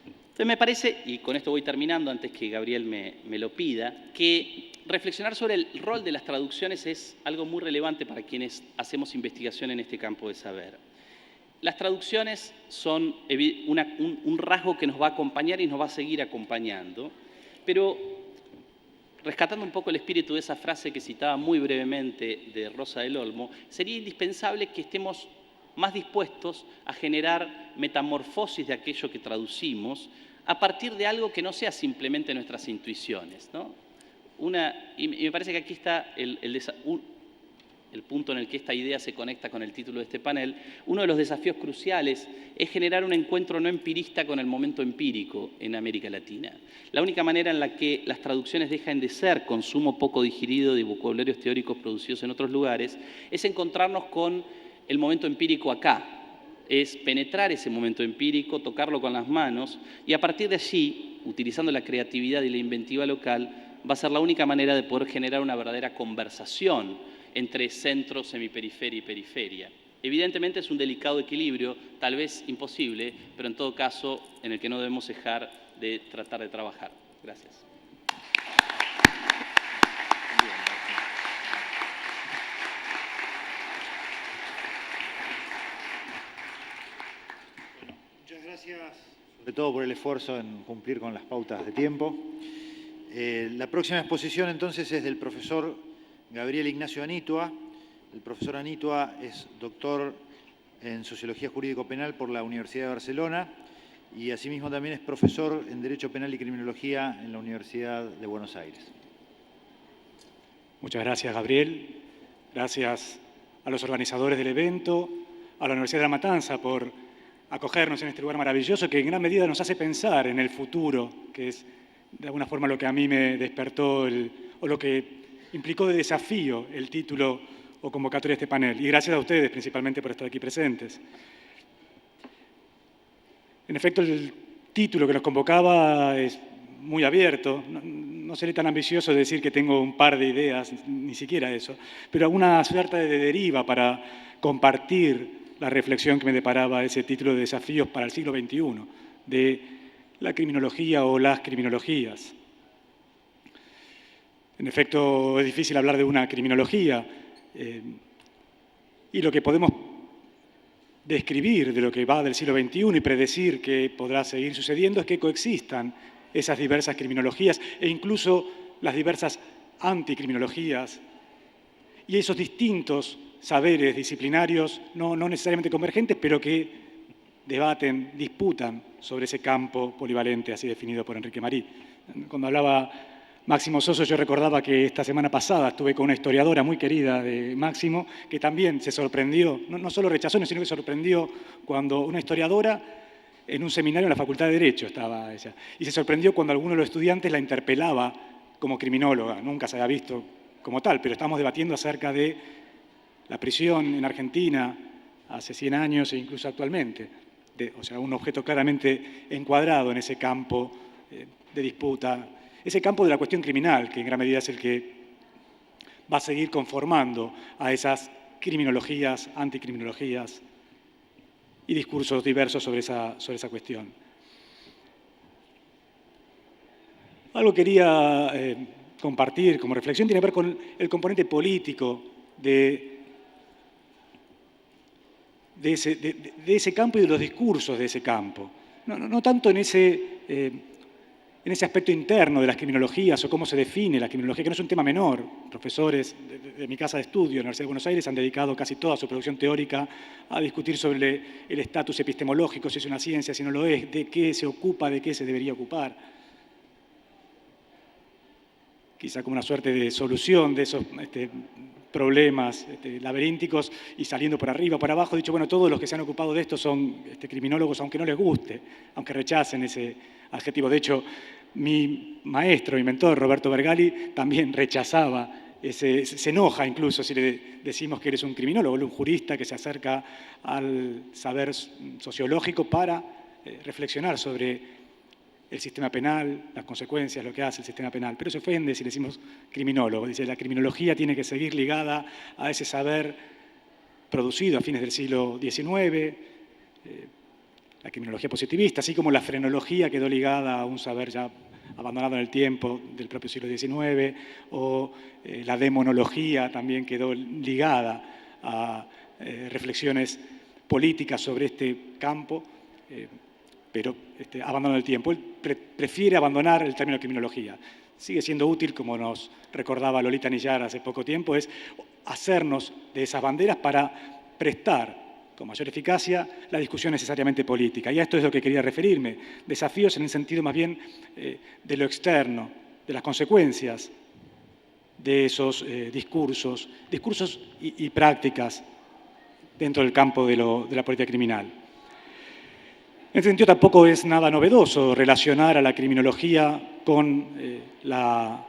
Entonces me parece, y con esto voy terminando antes que Gabriel me lo pida, que reflexionar sobre el rol de las traducciones es algo muy relevante para quienes hacemos investigación en este campo de saber. Las traducciones son un rasgo que nos va a acompañar y nos va a seguir acompañando, pero rescatando un poco el espíritu de esa frase que citaba muy brevemente de Rosa del Olmo, sería indispensable que estemos más dispuestos a generar metamorfosis de aquello que traducimos a partir de algo que no sea simplemente nuestras intuiciones, ¿no? Y me parece que aquí está el punto en el que esta idea se conecta con el título de este panel. Uno de los desafíos cruciales es generar un encuentro no empirista con el momento empírico en América Latina. La única manera en la que las traducciones dejan de ser consumo poco digerido de vocabularios teóricos producidos en otros lugares es encontrarnos con el momento empírico acá, es penetrar ese momento empírico, tocarlo con las manos y a partir de allí, utilizando la creatividad y la inventiva local, va a ser la única manera de poder generar una verdadera conversación entre centro, semiperiferia y periferia. Evidentemente es un delicado equilibrio, tal vez imposible, pero en todo caso en el que no debemos dejar de tratar de trabajar. Gracias. Muchas gracias, sobre todo por el esfuerzo en cumplir con las pautas de tiempo. La próxima exposición entonces es del profesor Gabriel Ignacio Anitua. El profesor Anitua es doctor en Sociología Jurídico Penal por la Universidad de Barcelona y asimismo también es profesor en Derecho Penal y Criminología en la Universidad de Buenos Aires. Muchas gracias, Gabriel. Gracias a los organizadores del evento, a la Universidad de La Matanza por acogernos en este lugar maravilloso que en gran medida nos hace pensar en el futuro, que es de alguna forma lo que a mí me despertó o lo que implicó de desafío el título o convocatoria de este panel. Y gracias a ustedes principalmente por estar aquí presentes. En efecto, el título que nos convocaba es muy abierto. No seré tan ambicioso de decir que tengo un par de ideas, ni siquiera eso, pero alguna suerte de deriva para compartir la reflexión que me deparaba ese título de Desafíos para el siglo XXI, de la criminología o las criminologías. En efecto, es difícil hablar de una criminología y lo que podemos describir de lo que va del siglo XXI y predecir que podrá seguir sucediendo es que coexistan esas diversas criminologías e incluso las diversas anticriminologías y esos distintos saberes disciplinarios, no necesariamente convergentes, pero que debaten, disputan sobre ese campo polivalente, así definido por Enrique Marí. Cuando hablaba Máximo Soso, yo recordaba que esta semana pasada estuve con una historiadora muy querida de Máximo, que también se sorprendió, no solo rechazó, sino que sorprendió cuando una historiadora en un seminario en la Facultad de Derecho estaba ella, y se sorprendió cuando alguno de los estudiantes la interpelaba como criminóloga. Nunca se había visto como tal, pero estamos debatiendo acerca de la prisión en Argentina hace 100 años e incluso actualmente. O sea, un objeto claramente encuadrado en ese campo de disputa, ese campo de la cuestión criminal, que en gran medida es el que va a seguir conformando a esas criminologías, anticriminologías y discursos diversos sobre esa cuestión. Algo quería compartir como reflexión tiene que ver con el componente político de ese campo y de los discursos de ese campo. No tanto en ese aspecto interno de las criminologías o cómo se define la criminología, que no es un tema menor. Profesores de mi casa de estudio, la Universidad de Buenos Aires, han dedicado casi toda su producción teórica a discutir sobre el estatus epistemológico, si es una ciencia, si no lo es, de qué se ocupa, de qué se debería ocupar. Quizá como una suerte de solución de esos problemas laberínticos y saliendo por arriba, por abajo, dicho, bueno, todos los que se han ocupado de esto son criminólogos, aunque no les guste, aunque rechacen ese adjetivo. De hecho, Mi maestro, mi mentor, Roberto Vergali, también rechazaba, se enoja incluso si le decimos que eres un criminólogo, un jurista que se acerca al saber sociológico para reflexionar sobre el sistema penal, las consecuencias, lo que hace el sistema penal. Pero se ofende si le decimos criminólogo. Dice, la criminología tiene que seguir ligada a ese saber producido a fines del siglo XIX, la criminología positivista, así como la frenología quedó ligada a un saber ya abandonado en el tiempo del propio siglo XIX, o la demonología también quedó ligada a reflexiones políticas sobre este campo, pero abandonado el tiempo. Él prefiere abandonar el término criminología. Sigue siendo útil, como nos recordaba Lolita Nillar hace poco tiempo, es hacernos de esas banderas para prestar con mayor eficacia la discusión necesariamente política. Y a esto es lo que quería referirme. Desafíos en el sentido más bien de lo externo, de las consecuencias de esos discursos y prácticas dentro del campo de la política criminal. En este sentido tampoco es nada novedoso relacionar a la criminología con la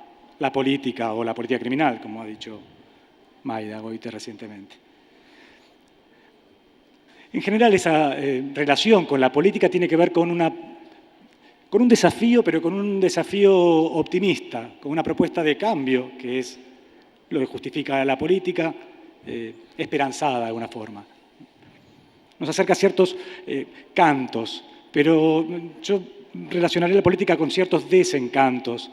política o la política criminal, como ha dicho Mayda Goite recientemente. En general, esa relación con la política tiene que ver con un desafío, pero con un desafío optimista, con una propuesta de cambio, que es lo que justifica la política, esperanzada de alguna forma. Nos acerca a ciertos cantos, pero yo relacionaré la política con ciertos desencantos,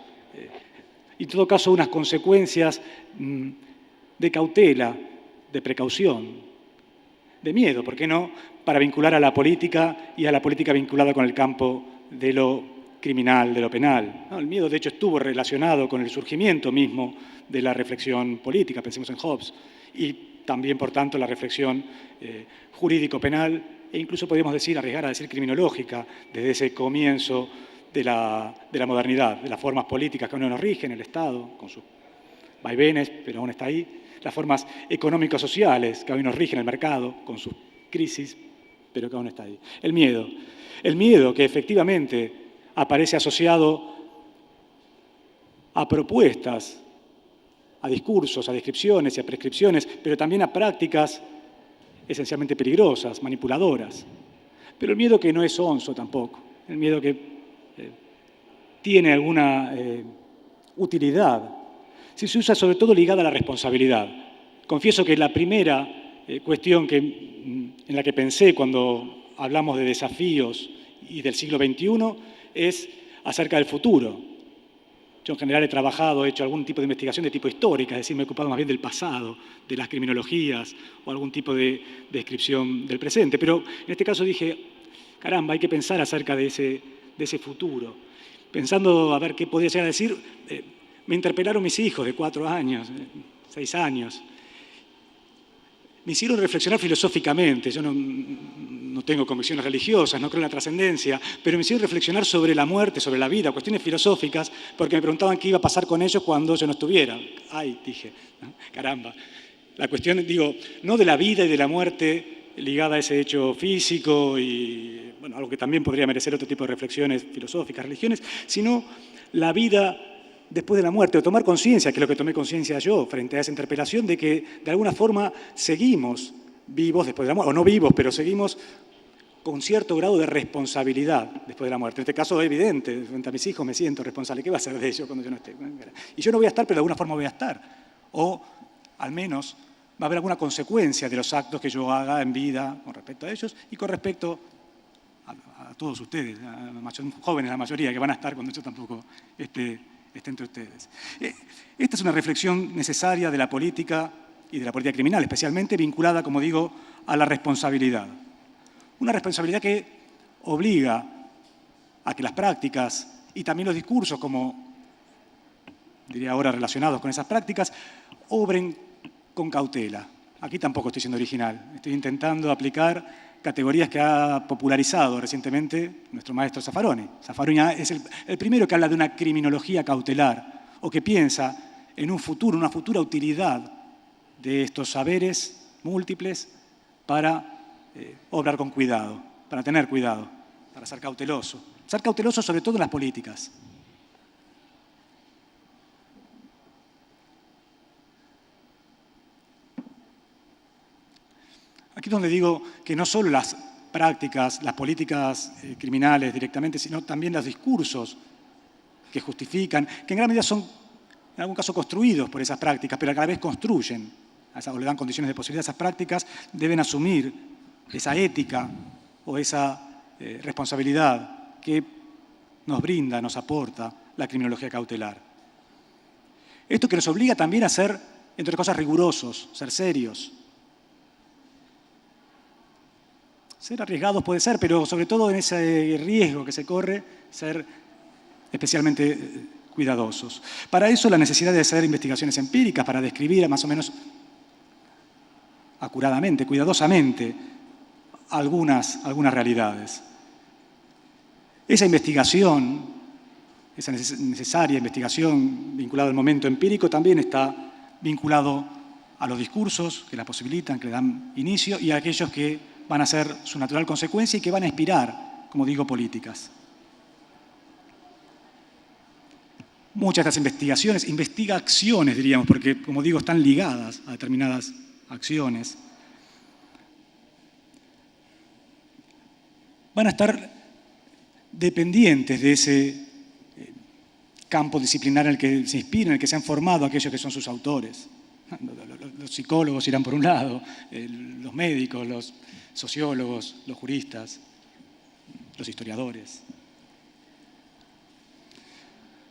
y en todo caso unas consecuencias de cautela, de precaución, de miedo, ¿por qué no?, para vincular a la política y a la política vinculada con el campo de lo criminal, de lo penal. ¿No? El miedo, de hecho, estuvo relacionado con el surgimiento mismo de la reflexión política, pensemos en Hobbes, y también, por tanto, la reflexión jurídico-penal, e incluso podríamos decir, arriesgar a decir criminológica, desde ese comienzo de la modernidad, de las formas políticas que aún nos rigen, el Estado, con sus vaivenes, pero aún está ahí, las formas económico-sociales que hoy nos rigen el mercado, con sus crisis, pero que aún está ahí. El miedo que efectivamente aparece asociado a propuestas, a discursos, a descripciones y a prescripciones, pero también a prácticas esencialmente peligrosas, manipuladoras. Pero el miedo que no es sonso tampoco, el miedo que tiene alguna utilidad, si se usa sobre todo ligada a la responsabilidad. Confieso que la primera cuestión en la que pensé cuando hablamos de desafíos y del siglo XXI es acerca del futuro. Yo en general he hecho algún tipo de investigación de tipo histórica, es decir, me he ocupado más bien del pasado, de las criminologías o algún tipo de descripción del presente. Pero en este caso dije, caramba, hay que pensar acerca de ese futuro. Pensando a ver qué podía llegar a decir, me interpelaron mis hijos de 4 años, 6 años. Me hicieron reflexionar filosóficamente. Yo no tengo convicciones religiosas, no creo en la trascendencia, pero me hicieron reflexionar sobre la muerte, sobre la vida, cuestiones filosóficas, porque me preguntaban qué iba a pasar con ellos cuando yo no estuviera. Ay, dije, ¿no? Caramba. La cuestión, digo, no de la vida y de la muerte ligada a ese hecho físico y, bueno, algo que también podría merecer otro tipo de reflexiones filosóficas, religiones, sino la vida después de la muerte, o tomar conciencia, que es lo que tomé conciencia yo frente a esa interpelación, de que de alguna forma seguimos vivos después de la muerte, o no vivos, pero seguimos con cierto grado de responsabilidad después de la muerte. En este caso es evidente, frente a mis hijos me siento responsable. ¿Qué va a ser de ellos cuando yo no esté? Y yo no voy a estar, pero de alguna forma voy a estar. O al menos va a haber alguna consecuencia de los actos que yo haga en vida con respecto a ellos y con respecto a todos ustedes, a jóvenes la mayoría, que van a estar cuando yo tampoco esté entre ustedes. Esta es una reflexión necesaria de la política y de la política criminal, especialmente vinculada, como digo, a la responsabilidad. Una responsabilidad que obliga a que las prácticas y también los discursos, como diría ahora relacionados con esas prácticas, obren con cautela. Aquí tampoco estoy siendo original, estoy intentando aplicar categorías que ha popularizado recientemente nuestro maestro Zaffaroni. Zaffaroni es el primero que habla de una criminología cautelar o que piensa en un futuro, una futura utilidad de estos saberes múltiples para obrar con cuidado, para tener cuidado, para ser cauteloso. Ser cauteloso sobre todo en las políticas. aquí es donde digo que no solo las prácticas, las políticas criminales directamente, sino también los discursos que justifican, que en gran medida son, en algún caso, construidos por esas prácticas, pero a cada vez construyen, o le dan condiciones de posibilidad a esas prácticas, deben asumir esa ética o esa responsabilidad que nos brinda, nos aporta la criminología cautelar. Esto que nos obliga también a ser, entre otras cosas, rigurosos, ser serios. Ser arriesgados puede ser, pero sobre todo en ese riesgo que se corre, ser especialmente cuidadosos. Para eso la necesidad de hacer investigaciones empíricas, para describir más o menos acuradamente, cuidadosamente, algunas realidades. Esa investigación, esa necesaria investigación vinculada al momento empírico también está vinculado a los discursos que la posibilitan, que le dan inicio, y a aquellos que van a ser su natural consecuencia y que van a inspirar, como digo, políticas. Muchas de estas investigaciones, investigaciones diríamos, porque como digo, están ligadas a determinadas acciones, van a estar dependientes de ese campo disciplinar en el que se inspiran, en el que se han formado aquellos que son sus autores. Los psicólogos irán por un lado, los médicos, los sociólogos, los juristas, los historiadores.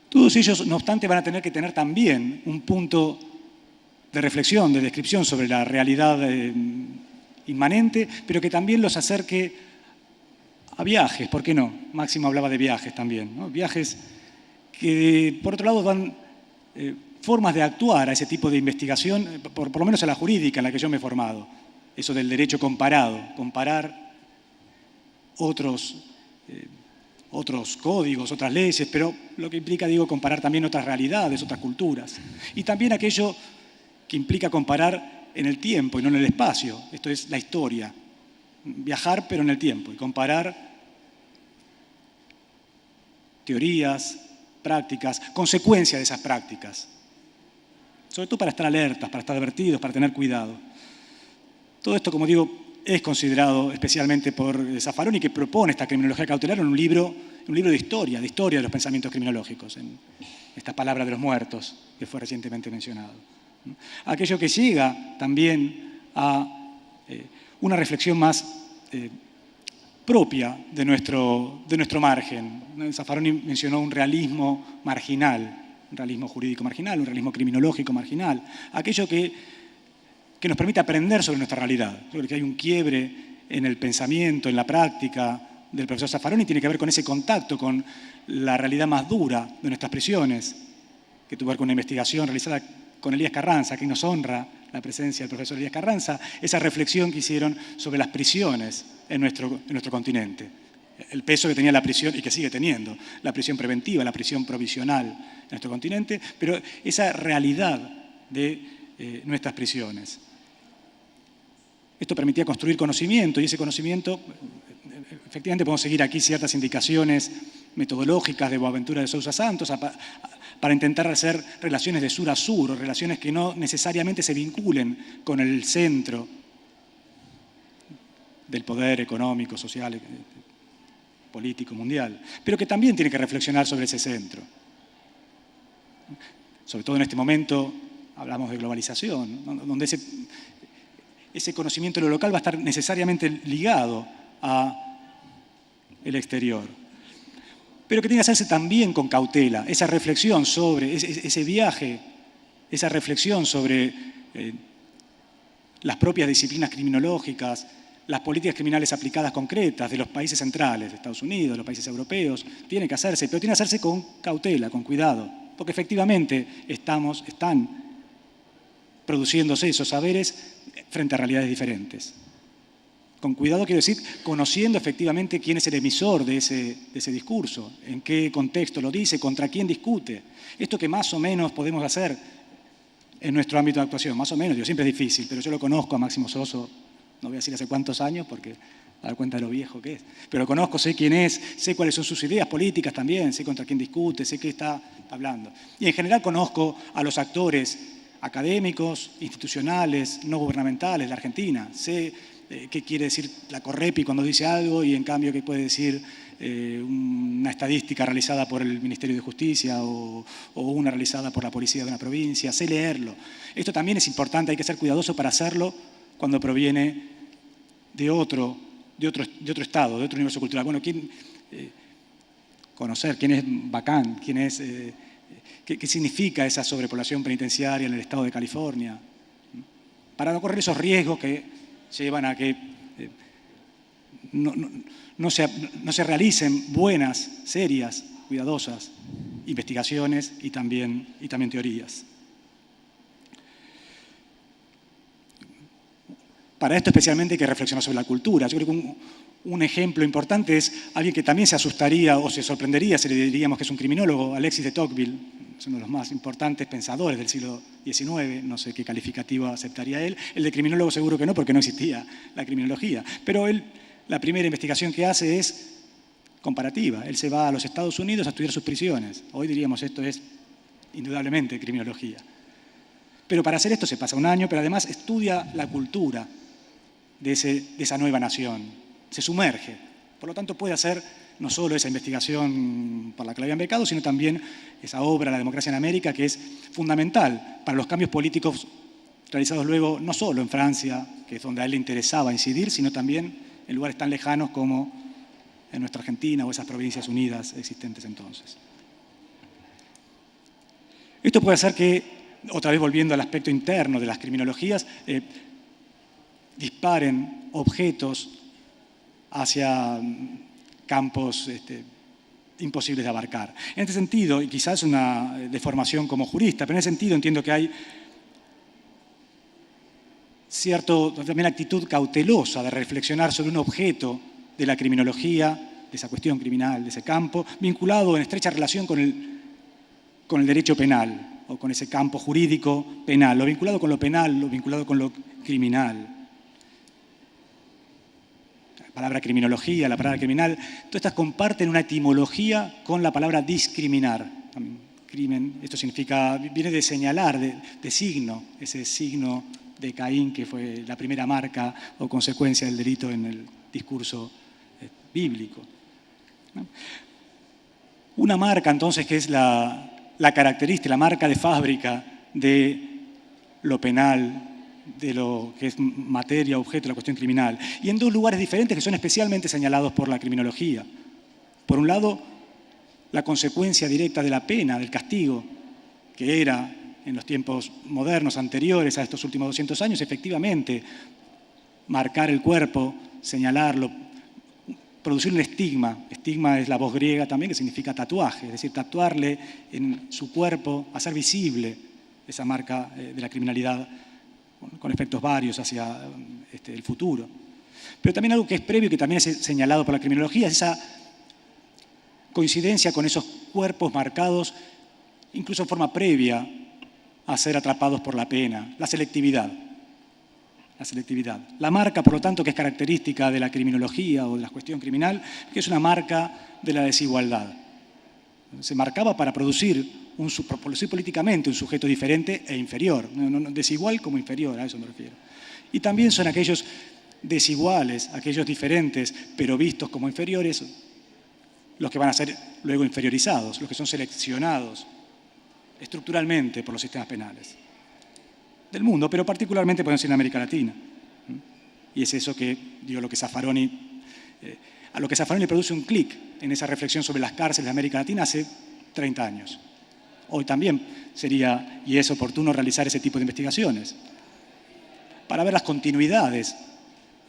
Todos ellos, no obstante, van a tener que tener también un punto de reflexión, de descripción sobre la realidad inmanente, pero que también los acerque a viajes, ¿por qué no? Máximo hablaba de viajes también, ¿no? Viajes que, por otro lado, dan formas de actuar a ese tipo de investigación, por lo menos a la jurídica en la que yo me he formado. Eso del derecho comparado, comparar otros códigos, otras leyes, pero lo que implica, digo, comparar también otras realidades, otras culturas. Y también aquello que implica comparar en el tiempo y no en el espacio. Esto es la historia. Viajar, pero en el tiempo, y comparar teorías, prácticas, consecuencias de esas prácticas. Sobre todo para estar alertas, para estar advertidos, para tener cuidado. Todo esto, como digo, es considerado especialmente por Zaffaroni, que propone esta criminología cautelar en un libro de historia de los pensamientos criminológicos, en esta palabra de los muertos, que fue recientemente mencionado. Aquello que llega también a una reflexión más propia de nuestro margen. Zaffaroni mencionó un realismo marginal, un realismo jurídico marginal, un realismo criminológico marginal, aquello que nos permite aprender sobre nuestra realidad. Yo creo que hay un quiebre en el pensamiento, en la práctica del profesor Zaffaroni, tiene que ver con ese contacto con la realidad más dura de nuestras prisiones, que tuvo que ver con una investigación realizada con Elías Carranza, que nos honra la presencia del profesor Elías Carranza, esa reflexión que hicieron sobre las prisiones en nuestro continente. El peso que tenía la prisión y que sigue teniendo, la prisión preventiva, la prisión provisional en nuestro continente, pero esa realidad de nuestras prisiones. Esto permitía construir conocimiento y ese conocimiento, efectivamente podemos seguir aquí ciertas indicaciones metodológicas de Boaventura de Sousa Santos para intentar hacer relaciones de sur a sur, o relaciones que no necesariamente se vinculen con el centro del poder económico, social, político, mundial, pero que también tiene que reflexionar sobre ese centro. Sobre todo en este momento hablamos de globalización, ¿no? Donde ese conocimiento de lo local va a estar necesariamente ligado al exterior. Pero que tiene que hacerse también con cautela, esa reflexión sobre ese viaje, esa reflexión sobre las propias disciplinas criminológicas, las políticas criminales aplicadas concretas de los países centrales, de Estados Unidos, de los países europeos, tiene que hacerse, pero tiene que hacerse con cautela, con cuidado, porque efectivamente están produciéndose esos saberes frente a realidades diferentes. Con cuidado quiero decir, conociendo efectivamente quién es el emisor de ese discurso, en qué contexto lo dice, contra quién discute. Esto que más o menos podemos hacer en nuestro ámbito de actuación, más o menos, siempre es difícil, pero yo lo conozco a Máximo Soso, no voy a decir hace cuántos años porque a dar cuenta de lo viejo que es, pero lo conozco, sé quién es, sé cuáles son sus ideas políticas también, sé contra quién discute, sé qué está hablando. Y en general conozco a los actores académicos, institucionales, no gubernamentales de Argentina, sé qué quiere decir la Correpi cuando dice algo y en cambio qué puede decir una estadística realizada por el Ministerio de Justicia o una realizada por la policía de una provincia. Sé leerlo. Esto también es importante, hay que ser cuidadoso para hacerlo cuando proviene de otro estado, de otro universo cultural. Bueno, conocer quién es Bacán, qué significa esa sobrepoblación penitenciaria en el estado de California, para no correr esos riesgos que llevan a que no se realicen buenas, serias, cuidadosas investigaciones y también teorías. Para esto especialmente hay que reflexionar sobre la cultura. Yo creo que un ejemplo importante es alguien que también se asustaría o se sorprendería si le diríamos que es un criminólogo, Alexis de Tocqueville, es uno de los más importantes pensadores del siglo XIX, no sé qué calificativo aceptaría él. El de criminólogo seguro que no, porque no existía la criminología. Pero él, la primera investigación que hace es comparativa. Él se va a los Estados Unidos a estudiar sus prisiones. Hoy diríamos esto es indudablemente criminología. Pero para hacer esto se pasa un año, pero además estudia la cultura de esa nueva nación. Se sumerge. Por lo tanto, puede hacer no solo esa investigación por la que le habían becado, sino también esa obra, La democracia en América, que es fundamental para los cambios políticos realizados luego no solo en Francia, que es donde a él le interesaba incidir, sino también en lugares tan lejanos como en nuestra Argentina o esas provincias unidas existentes entonces. Esto puede hacer que, otra vez volviendo al aspecto interno de las criminologías, disparen objetos hacia campos imposibles de abarcar. En este sentido, y quizás una deformación como jurista, pero en ese sentido entiendo que hay también actitud cautelosa de reflexionar sobre un objeto de la criminología, de esa cuestión criminal, de ese campo, vinculado en estrecha relación con el derecho penal o con ese campo jurídico penal, lo vinculado con lo penal, lo vinculado con lo criminal. La palabra criminología, la palabra criminal, todas estas comparten una etimología con la palabra discriminar. Crimen, esto significa, viene de señalar, de signo, ese signo de Caín que fue la primera marca o consecuencia del delito en el discurso bíblico. Una marca entonces que es la característica, la marca de fábrica de lo penal, de lo que es materia, objeto de la cuestión criminal, y en dos lugares diferentes que son especialmente señalados por la criminología. Por un lado, la consecuencia directa de la pena, del castigo, que era en los tiempos modernos anteriores a estos últimos 200 años, efectivamente, marcar el cuerpo, señalarlo, producir un estigma. Estigma es la voz griega también, que significa tatuaje, es decir, tatuarle en su cuerpo, hacer visible esa marca de la criminalidad con efectos varios hacia el futuro. Pero también algo que es previo y que también es señalado por la criminología es esa coincidencia con esos cuerpos marcados, incluso en forma previa a ser atrapados por la pena, la selectividad. La marca, por lo tanto, que es característica de la criminología o de la cuestión criminal, que es una marca de la desigualdad. Se marcaba para producir políticamente un sujeto diferente e inferior, no, desigual como inferior, a eso me refiero. Y también son aquellos desiguales, aquellos diferentes, pero vistos como inferiores, los que van a ser luego inferiorizados, los que son seleccionados estructuralmente por los sistemas penales del mundo, pero particularmente podemos decir en América Latina. Y es eso que, digo, a lo que Zaffaroni le produce un clic en esa reflexión sobre las cárceles de América Latina hace 30 años. Hoy también sería, y es oportuno, realizar ese tipo de investigaciones para ver las continuidades,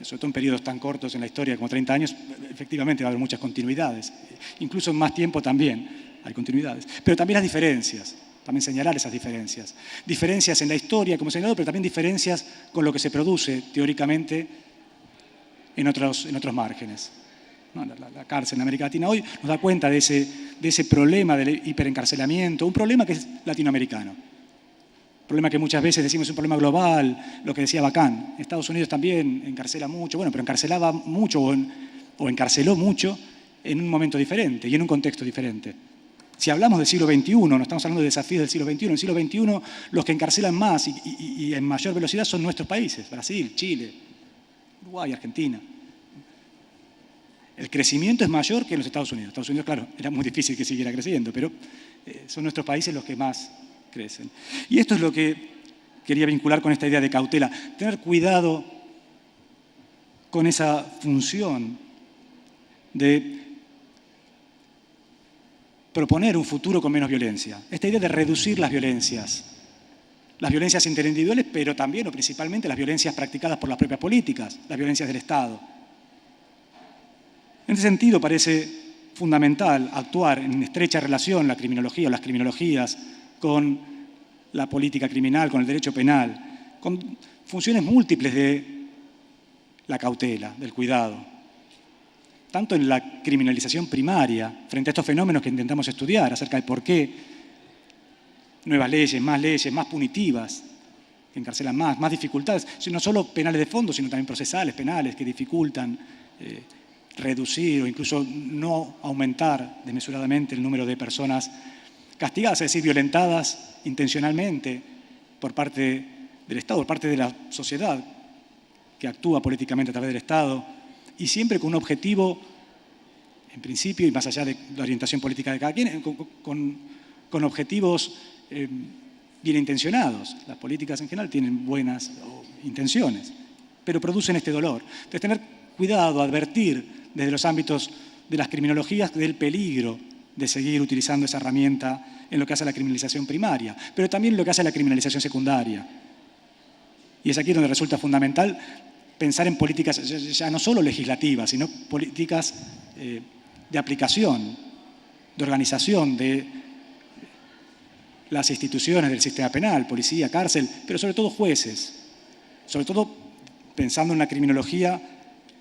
sobre todo en periodos tan cortos en la historia como 30 años, efectivamente va a haber muchas continuidades. Incluso en más tiempo también hay continuidades. Pero también las diferencias, también señalar esas diferencias. Diferencias en la historia, como señalado, pero también diferencias con lo que se produce teóricamente en otros márgenes. La cárcel en América Latina hoy nos da cuenta de ese problema del hiperencarcelamiento, un problema que es latinoamericano. Un problema que muchas veces decimos es un problema global, lo que decía Bacán. Estados Unidos también encarcela mucho, bueno, pero encarcelaba mucho o encarceló mucho en un momento diferente y en un contexto diferente. Si hablamos del siglo XXI, no estamos hablando de desafíos del siglo XXI, en el siglo XXI los que encarcelan más y en mayor velocidad son nuestros países, Brasil, Chile, Uruguay, Argentina. El crecimiento es mayor que en los Estados Unidos. Estados Unidos, claro, era muy difícil que siguiera creciendo, pero son nuestros países los que más crecen. Y esto es lo que quería vincular con esta idea de cautela. Tener cuidado con esa función de proponer un futuro con menos violencia. Esta idea de reducir las violencias interindividuales, pero también o principalmente las violencias practicadas por las propias políticas, las violencias del Estado. En ese sentido, parece fundamental actuar en estrecha relación la criminología o las criminologías con la política criminal, con el derecho penal, con funciones múltiples de la cautela, del cuidado. Tanto en la criminalización primaria, frente a estos fenómenos que intentamos estudiar, acerca de por qué nuevas leyes, más punitivas, que encarcelan más dificultades, no solo penales de fondo, sino también procesales, penales, que dificultan reducir o incluso no aumentar desmesuradamente el número de personas castigadas, es decir, violentadas intencionalmente por parte del Estado, por parte de la sociedad que actúa políticamente a través del Estado y siempre con un objetivo, en principio, y más allá de la orientación política de cada quien, con objetivos bien intencionados. Las políticas en general tienen buenas intenciones, pero producen este dolor. Entonces, tener cuidado, advertir desde los ámbitos de las criminologías del peligro de seguir utilizando esa herramienta en lo que hace a la criminalización primaria, pero también en lo que hace a la criminalización secundaria. Y es aquí donde resulta fundamental pensar en políticas ya no solo legislativas, sino políticas de aplicación, de organización de las instituciones del sistema penal, policía, cárcel, pero sobre todo jueces, sobre todo pensando en la criminología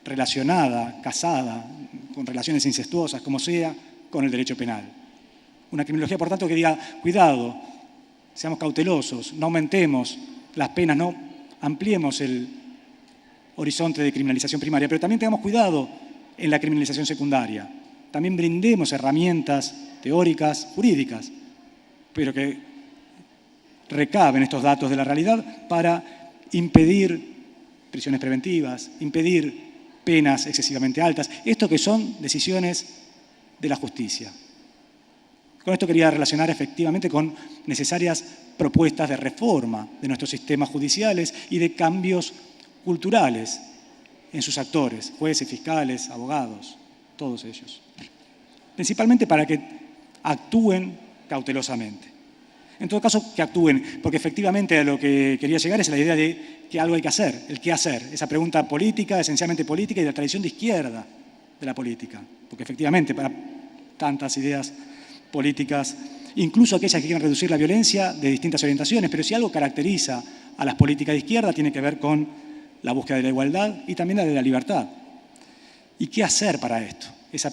relacionada, casada, con relaciones incestuosas, como sea, con el derecho penal. Una criminología, por tanto, que diga, cuidado, seamos cautelosos, no aumentemos las penas, no ampliemos el horizonte de criminalización primaria, pero también tengamos cuidado en la criminalización secundaria. También brindemos herramientas teóricas, jurídicas, pero que recaben estos datos de la realidad para impedir prisiones preventivas, impedir penas excesivamente altas, esto que son decisiones de la justicia. Con esto quería relacionar efectivamente con necesarias propuestas de reforma de nuestros sistemas judiciales y de cambios culturales en sus actores, jueces, fiscales, abogados, todos ellos. Principalmente para que actúen cautelosamente. En todo caso, que actúen, porque efectivamente a lo que quería llegar es la idea de que algo hay que hacer, el qué hacer, esa pregunta política, esencialmente política y de la tradición de izquierda de la política, porque efectivamente para tantas ideas políticas, incluso aquellas que quieren reducir la violencia de distintas orientaciones, pero si algo caracteriza a las políticas de izquierda tiene que ver con la búsqueda de la igualdad y también la de la libertad. ¿Y qué hacer para esto? Esa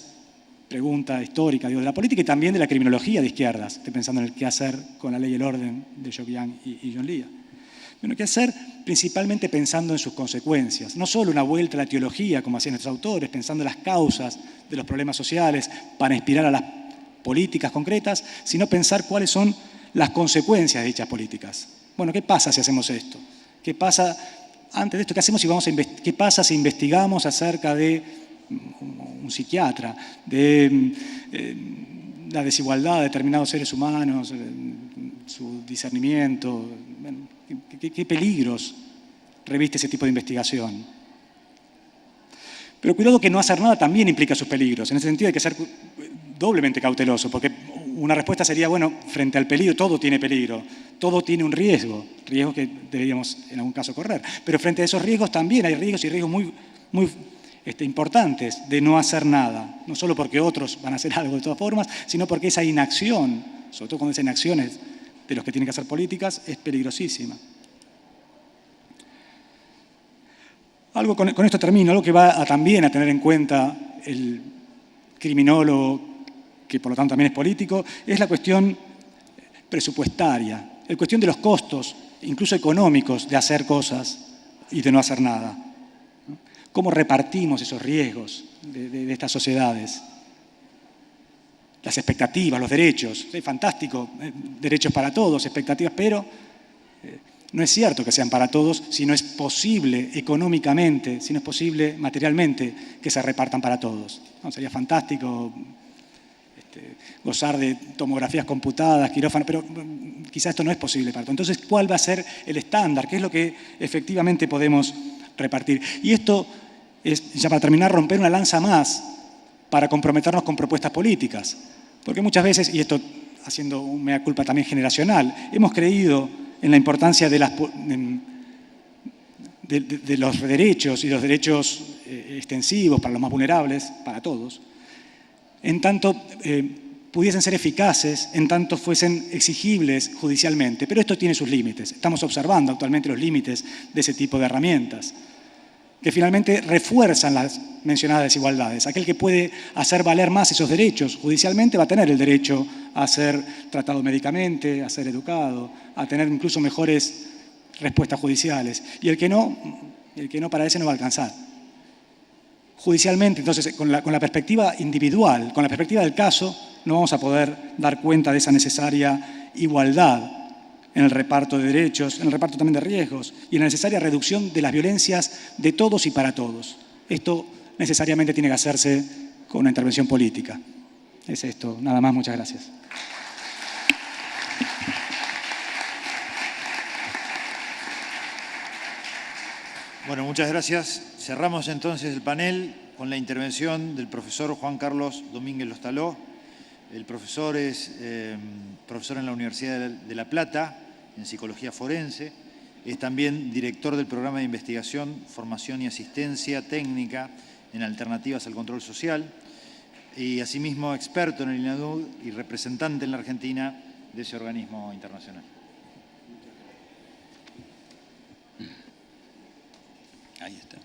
pregunta histórica de la política y también de la criminología de izquierdas. Estoy pensando en el qué hacer con la ley y el orden de Jovian y John Lea. Bueno, qué hacer principalmente pensando en sus consecuencias. No solo una vuelta a la teología, como hacían nuestros autores, pensando en las causas de los problemas sociales para inspirar a las políticas concretas, sino pensar cuáles son las consecuencias de dichas políticas. Bueno, ¿qué pasa si hacemos esto? ¿Qué pasa antes de esto? ¿Qué hacemos si qué pasa si investigamos acerca de un psiquiatra, de la desigualdad de determinados seres humanos, su discernimiento? Bueno, ¿qué peligros reviste ese tipo de investigación? Pero cuidado que no hacer nada también implica sus peligros. En ese sentido hay que ser doblemente cauteloso, porque una respuesta sería, bueno, frente al peligro, todo tiene peligro, todo tiene un riesgo que deberíamos en algún caso correr. Pero frente a esos riesgos también hay riesgos y riesgos muy importantes de no hacer nada, no solo porque otros van a hacer algo de todas formas, sino porque esa inacción, sobre todo cuando es inacciones de los que tienen que hacer políticas, es peligrosísima. Algo con esto termino, algo que va también a tener en cuenta el criminólogo, que por lo tanto también es político, es la cuestión presupuestaria, la cuestión de los costos, incluso económicos, de hacer cosas y de no hacer nada. ¿Cómo repartimos esos riesgos de estas sociedades? Las expectativas, los derechos, es fantástico, derechos para todos, expectativas, pero no es cierto que sean para todos si no es posible económicamente, si no es posible materialmente que se repartan para todos. No, sería fantástico gozar de tomografías computadas, quirófanos, pero quizá esto no es posible para todos. Entonces, ¿cuál va a ser el estándar? ¿Qué es lo que efectivamente podemos repartir? Y esto es, ya para terminar, romper una lanza más para comprometernos con propuestas políticas. Porque muchas veces, y esto haciendo un mea culpa también generacional, hemos creído en la importancia de los derechos y los derechos extensivos para los más vulnerables, para todos, en tanto pudiesen ser eficaces, en tanto fuesen exigibles judicialmente. Pero esto tiene sus límites. Estamos observando actualmente los límites de ese tipo de herramientas, que finalmente refuerzan las mencionadas desigualdades. Aquel que puede hacer valer más esos derechos judicialmente va a tener el derecho a ser tratado médicamente, a ser educado, a tener incluso mejores respuestas judiciales. Y el que no para ese no va a alcanzar. Judicialmente, entonces, con la perspectiva individual, con la perspectiva del caso, no vamos a poder dar cuenta de esa necesaria igualdad en el reparto de derechos, en el reparto también de riesgos y en la necesaria reducción de las violencias de todos y para todos. Esto necesariamente tiene que hacerse con una intervención política. Es esto, nada más, muchas gracias. Bueno, muchas gracias. Cerramos entonces el panel con la intervención del profesor Juan Carlos Domínguez Lostaló. El profesor es profesor en la Universidad de La Plata, en Psicología Forense. Es también director del programa de investigación, formación y asistencia técnica en alternativas al control social y asimismo experto en el INADUC y representante en la Argentina de ese organismo internacional. Ahí está.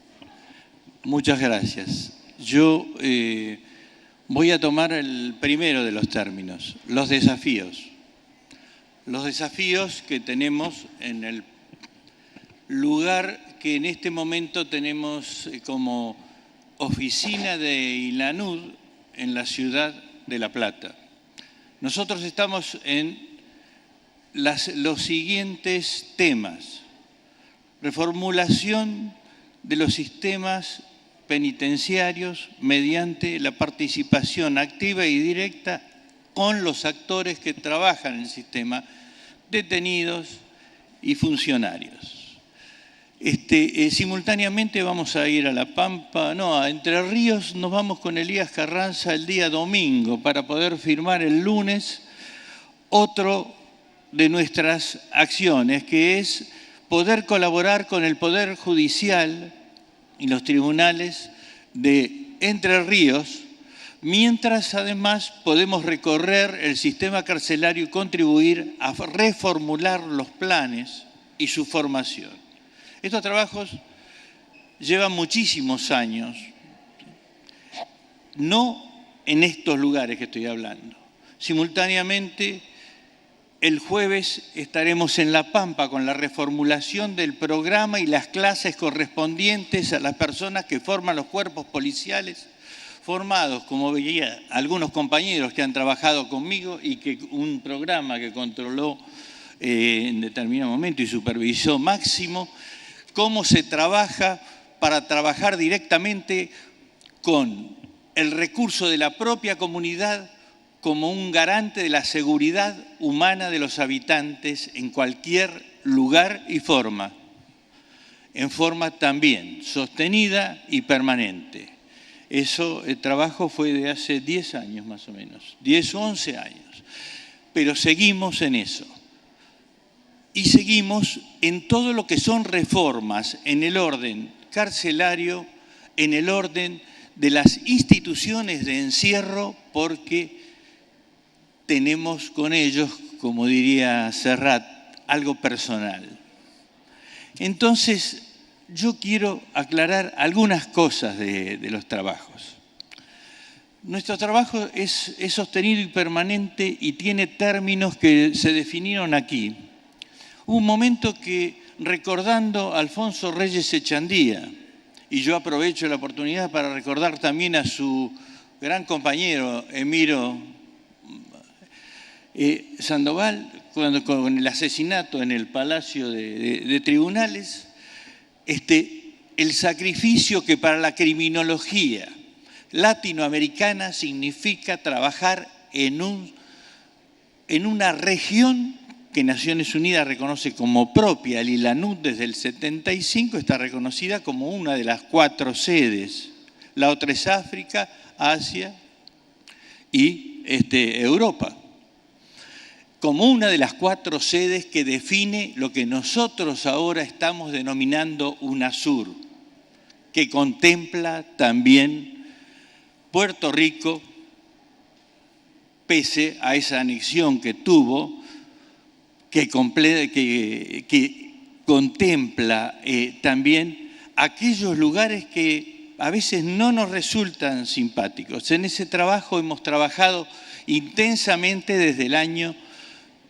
Muchas gracias. Yo voy a tomar el primero de los términos, los desafíos. Los desafíos que tenemos en el lugar que en este momento tenemos como oficina de INANUD en la ciudad de La Plata. Nosotros estamos en los siguientes temas: reformulación de los sistemas penitenciarios mediante la participación activa y directa con los actores que trabajan en el sistema, detenidos y funcionarios. Simultáneamente vamos a ir a La Pampa, a Entre Ríos, nos vamos con Elías Carranza el día domingo para poder firmar el lunes otro de nuestras acciones, que es poder colaborar con el Poder Judicial y los tribunales de Entre Ríos, mientras además podemos recorrer el sistema carcelario y contribuir a reformular los planes y su formación. Estos trabajos llevan muchísimos años, no en estos lugares que estoy hablando. Simultáneamente, el jueves estaremos en La Pampa con la reformulación del programa y las clases correspondientes a las personas que forman los cuerpos policiales, formados, como veía, algunos compañeros que han trabajado conmigo y que un programa que controló en determinado momento y supervisó Máximo, cómo se trabaja para trabajar directamente con el recurso de la propia comunidad como un garante de la seguridad humana de los habitantes en cualquier lugar y forma, en forma también sostenida y permanente. Eso, el trabajo fue de hace 10 años más o menos, 10 o 11 años, pero seguimos en eso. Y seguimos en todo lo que son reformas en el orden carcelario, en el orden de las instituciones de encierro, porque tenemos con ellos, como diría Serrat, algo personal. Entonces, yo quiero aclarar algunas cosas de los trabajos. Nuestro trabajo es sostenido y permanente y tiene términos que se definieron aquí. Hubo un momento que, recordando a Alfonso Reyes Echandía, y yo aprovecho la oportunidad para recordar también a su gran compañero, Emiro, Sandoval, con el asesinato en el Palacio de Tribunales, el sacrificio que para la criminología latinoamericana significa trabajar en una región que Naciones Unidas reconoce como propia. El ILANUD desde el 75 está reconocida como una de las 4 sedes. La otra es África, Asia y Europa. Como una de las 4 sedes que define lo que nosotros ahora estamos denominando UNASUR, que contempla también Puerto Rico, pese a esa anexión que tuvo, que contempla también aquellos lugares que a veces no nos resultan simpáticos. En ese trabajo hemos trabajado intensamente desde el año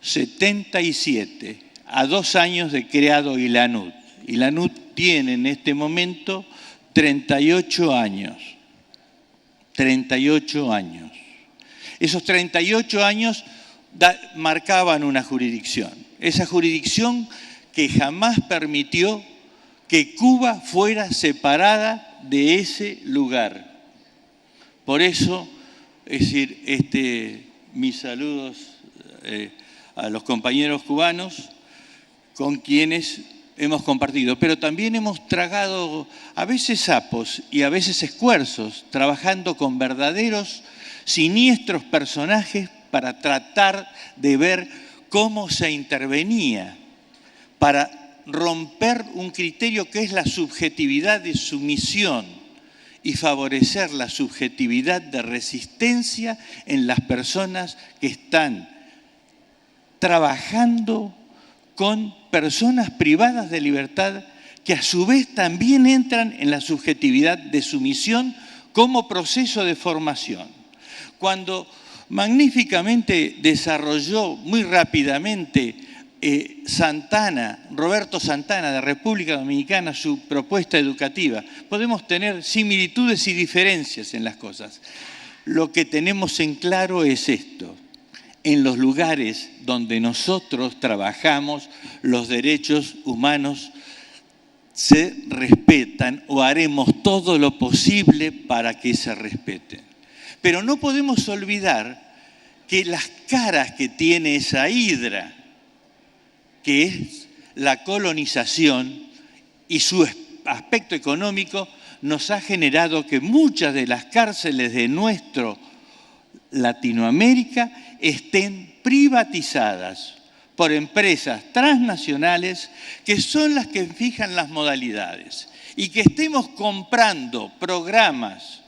77, a 2 años de creado ILANUD. ILANUD tiene en este momento 38 años. 38 años. Esos 38 años marcaban una jurisdicción. Esa jurisdicción que jamás permitió que Cuba fuera separada de ese lugar. Por eso, es decir, mis saludos a los compañeros cubanos con quienes hemos compartido, pero también hemos tragado a veces sapos y a veces esfuerzos, trabajando con verdaderos siniestros personajes para tratar de ver cómo se intervenía, para romper un criterio que es la subjetividad de sumisión y favorecer la subjetividad de resistencia en las personas que están trabajando con personas privadas de libertad que a su vez también entran en la subjetividad de sumisión como proceso de formación. Cuando magníficamente desarrolló muy rápidamente Roberto Santana de República Dominicana su propuesta educativa, podemos tener similitudes y diferencias en las cosas. Lo que tenemos en claro es esto: en los lugares donde nosotros trabajamos, los derechos humanos se respetan o haremos todo lo posible para que se respeten. Pero no podemos olvidar que las caras que tiene esa hidra, que es la colonización y su aspecto económico, nos ha generado que muchas de las cárceles de nuestra Latinoamérica estén privatizadas por empresas transnacionales que son las que fijan las modalidades, y que estemos comprando programas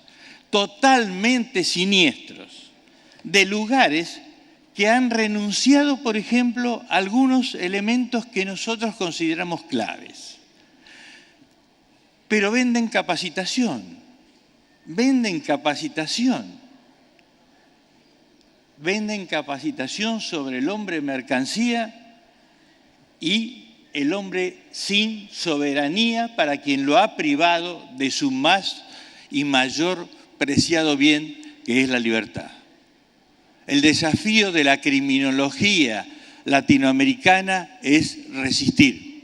totalmente siniestros de lugares que han renunciado, por ejemplo, a algunos elementos que nosotros consideramos claves. Pero venden capacitación sobre el hombre mercancía y el hombre sin soberanía, para quien lo ha privado de su más y mayor preciado bien, que es la libertad. El desafío de la criminología latinoamericana es resistir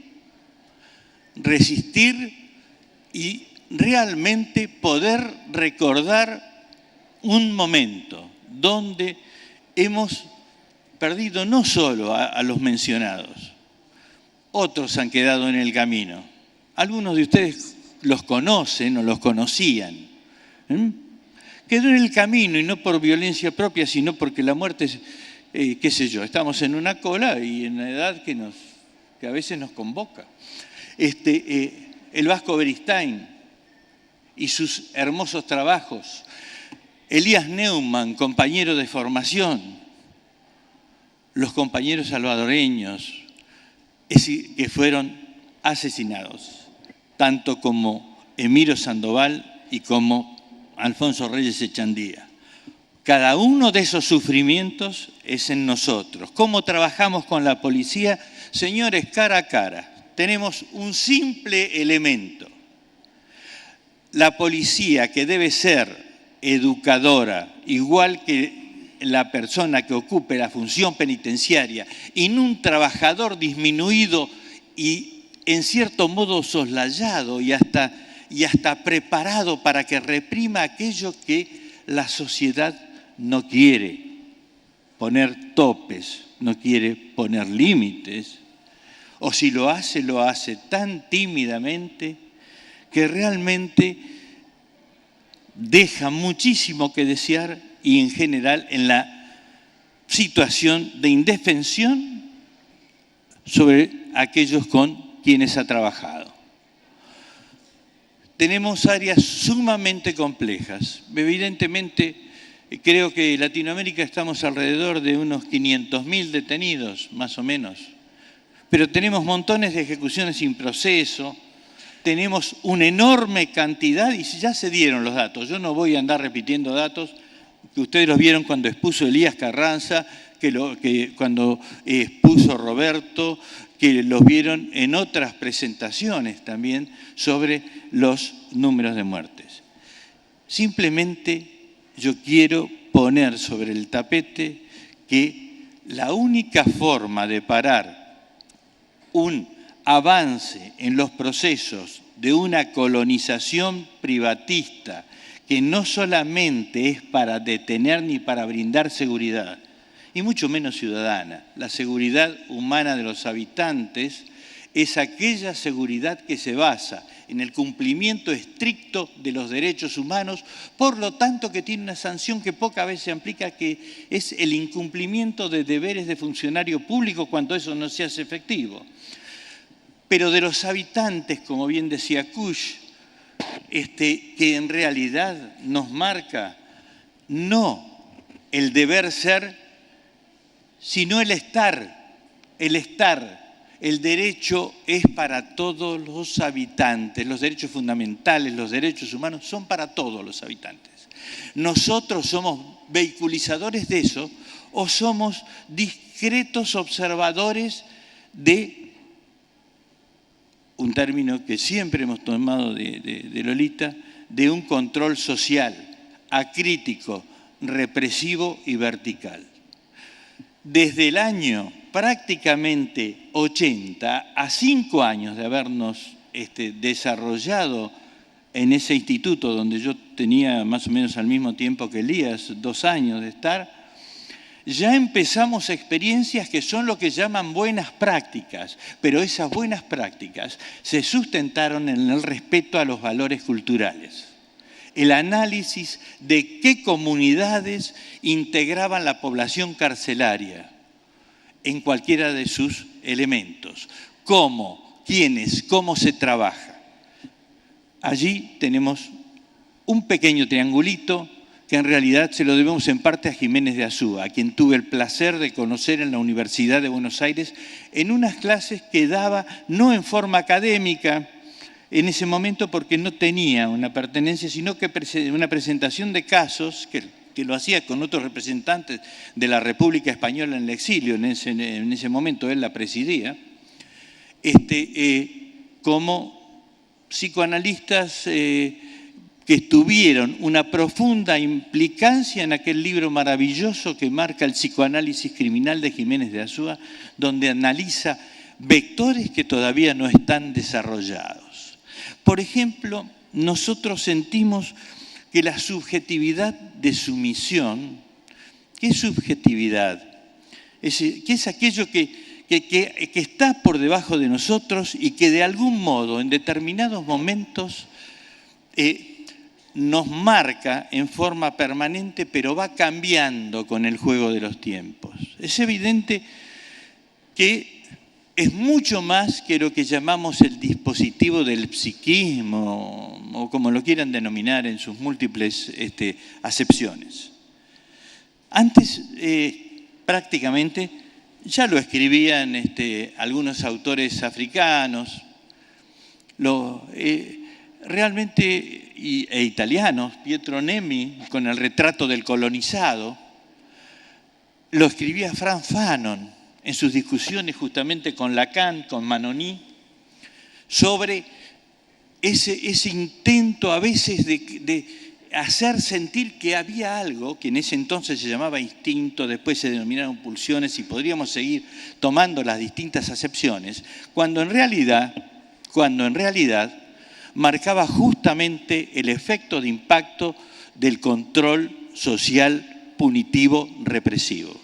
y realmente poder recordar un momento donde hemos perdido no solo a los mencionados, otros han quedado en el camino. Algunos de ustedes los conocen o los conocían. Quedó en el camino, y no por violencia propia, sino porque la muerte, qué sé yo, estamos en una cola y en una edad que a veces nos convoca. El Vasco Beristain y sus hermosos trabajos, Elías Neumann, compañero de formación, los compañeros salvadoreños que fueron asesinados, tanto como Emiro Sandoval y como Alfonso Reyes Echandía. Cada uno de esos sufrimientos es en nosotros. ¿Cómo trabajamos con la policía? Señores, cara a cara. Tenemos un simple elemento. La policía, que debe ser educadora, igual que la persona que ocupe la función penitenciaria en un trabajador disminuido y en cierto modo soslayado y hasta preparado para que reprima aquello que la sociedad no quiere poner topes, no quiere poner límites, o si lo hace tan tímidamente que realmente deja muchísimo que desear y en general en la situación de indefensión sobre aquellos con quienes ha trabajado. Tenemos áreas sumamente complejas. Evidentemente, creo que en Latinoamérica estamos alrededor de unos 500.000 detenidos, más o menos. Pero tenemos montones de ejecuciones sin proceso, tenemos una enorme cantidad, y ya se dieron los datos. Yo no voy a andar repitiendo datos que ustedes los vieron cuando expuso Elías Carranza, que cuando expuso Roberto, que los vieron en otras presentaciones también sobre los números de muertes. Simplemente yo quiero poner sobre el tapete que la única forma de parar un avance en los procesos de una colonización privatista que no solamente es para detener ni para brindar seguridad, y mucho menos ciudadana. La seguridad humana de los habitantes es aquella seguridad que se basa en el cumplimiento estricto de los derechos humanos, por lo tanto que tiene una sanción que pocas veces se aplica, que es el incumplimiento de deberes de funcionario público cuando eso no se hace efectivo. Pero de los habitantes, como bien decía Kusch, que en realidad nos marca no el deber ser, sino el estar. El derecho es para todos los habitantes, los derechos fundamentales, los derechos humanos son para todos los habitantes. ¿Nosotros somos vehiculizadores de eso o somos discretos observadores de un término que siempre hemos tomado de Lolita, de un control social, acrítico, represivo y vertical? Desde el año prácticamente 80, a 5 años de habernos desarrollado en ese instituto donde yo tenía más o menos al mismo tiempo que Elías, 2 años de estar, ya empezamos experiencias que son lo que llaman buenas prácticas, pero esas buenas prácticas se sustentaron en el respeto a los valores culturales. El análisis de qué comunidades integraban la población carcelaria en cualquiera de sus elementos, cómo, quiénes, cómo se trabaja. Allí tenemos un pequeño triangulito que en realidad se lo debemos en parte a Jiménez de Azúa, a quien tuve el placer de conocer en la Universidad de Buenos Aires en unas clases que daba no en forma académica, en ese momento porque no tenía una pertenencia, sino que una presentación de casos que lo hacía con otros representantes de la República Española en el exilio, en ese momento él la presidía, como psicoanalistas que tuvieron una profunda implicancia en aquel libro maravilloso que marca el psicoanálisis criminal de Jiménez de Azúa, donde analiza vectores que todavía no están desarrollados. Por ejemplo, nosotros sentimos que la subjetividad de sumisión, ¿qué es subjetividad? ¿Qué es aquello que está por debajo de nosotros y que de algún modo, en determinados momentos, nos marca en forma permanente, pero va cambiando con el juego de los tiempos? Es evidente que es mucho más que lo que llamamos el dispositivo del psiquismo, o como lo quieran denominar en sus múltiples acepciones. Antes, prácticamente, ya lo escribían algunos autores africanos, realmente e italianos, Pietro Nemi, con el retrato del colonizado, lo escribía Franz Fanon en sus discusiones justamente con Lacan, con Manoni, sobre ese intento a veces de hacer sentir que había algo que en ese entonces se llamaba instinto, después se denominaron pulsiones y podríamos seguir tomando las distintas acepciones, cuando en realidad marcaba justamente el efecto de impacto del control social punitivo represivo.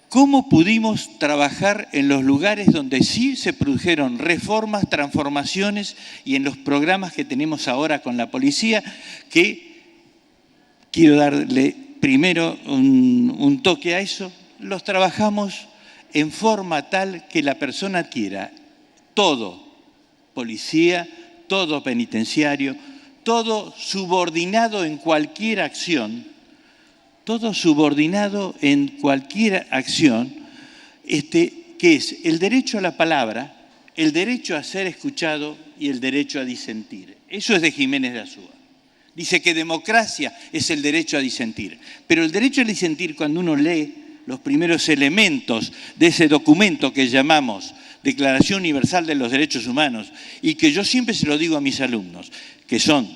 ¿Cómo pudimos trabajar en los lugares donde sí se produjeron reformas, transformaciones y en los programas que tenemos ahora con la policía, que quiero darle primero un toque a eso? Los trabajamos en forma tal que la persona adquiera todo policía, todo penitenciario, todo subordinado en cualquier acción, que es el derecho a la palabra, el derecho a ser escuchado y el derecho a disentir. Eso es de Jiménez de Azúa. Dice que democracia es el derecho a disentir. Pero el derecho a disentir, cuando uno lee los primeros elementos de ese documento que llamamos Declaración Universal de los Derechos Humanos, y que yo siempre se lo digo a mis alumnos, que son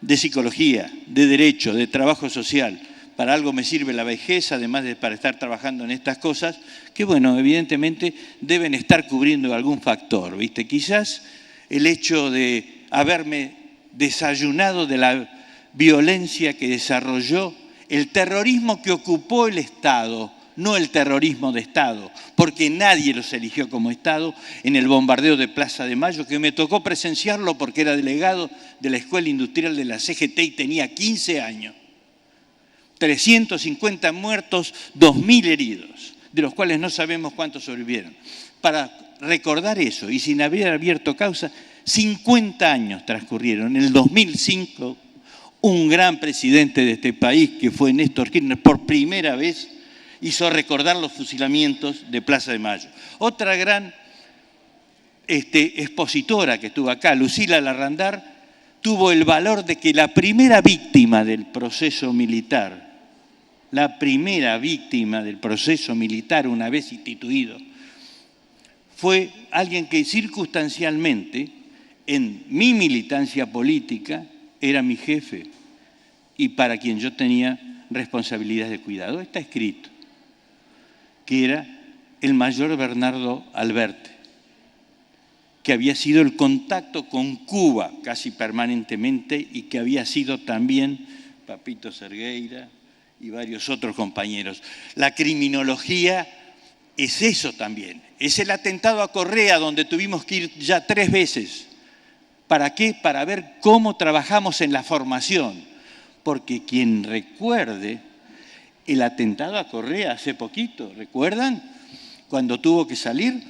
de psicología, de derecho, de trabajo social, para algo me sirve la vejez, además de para estar trabajando en estas cosas, que bueno, evidentemente deben estar cubriendo algún factor, ¿viste? Quizás el hecho de haberme desayunado de la violencia que desarrolló, el terrorismo que ocupó el Estado, no el terrorismo de Estado, porque nadie los eligió como Estado en el bombardeo de Plaza de Mayo, que me tocó presenciarlo porque era delegado de la Escuela Industrial de la CGT y tenía 15 años. 350 muertos, 2.000 heridos, de los cuales no sabemos cuántos sobrevivieron. Para recordar eso, y sin haber abierto causa, 50 años transcurrieron. En el 2005, un gran presidente de este país, que fue Néstor Kirchner, por primera vez hizo recordar los fusilamientos de Plaza de Mayo. Otra gran expositora que estuvo acá, Lucila Larrandar, tuvo el valor de que la primera víctima del proceso militar, una vez instituido, fue alguien que circunstancialmente, en mi militancia política, era mi jefe y para quien yo tenía responsabilidades de cuidado. Está escrito que era el mayor Bernardo Alberti, que había sido el contacto con Cuba casi permanentemente y que había sido también Papito Sergueira y varios otros compañeros. La criminología es eso también. Es el atentado a Correa, donde tuvimos que ir ya 3 veces. ¿Para qué? Para ver cómo trabajamos en la formación. Porque quien recuerde el atentado a Correa hace poquito, ¿recuerdan? Cuando tuvo que salir.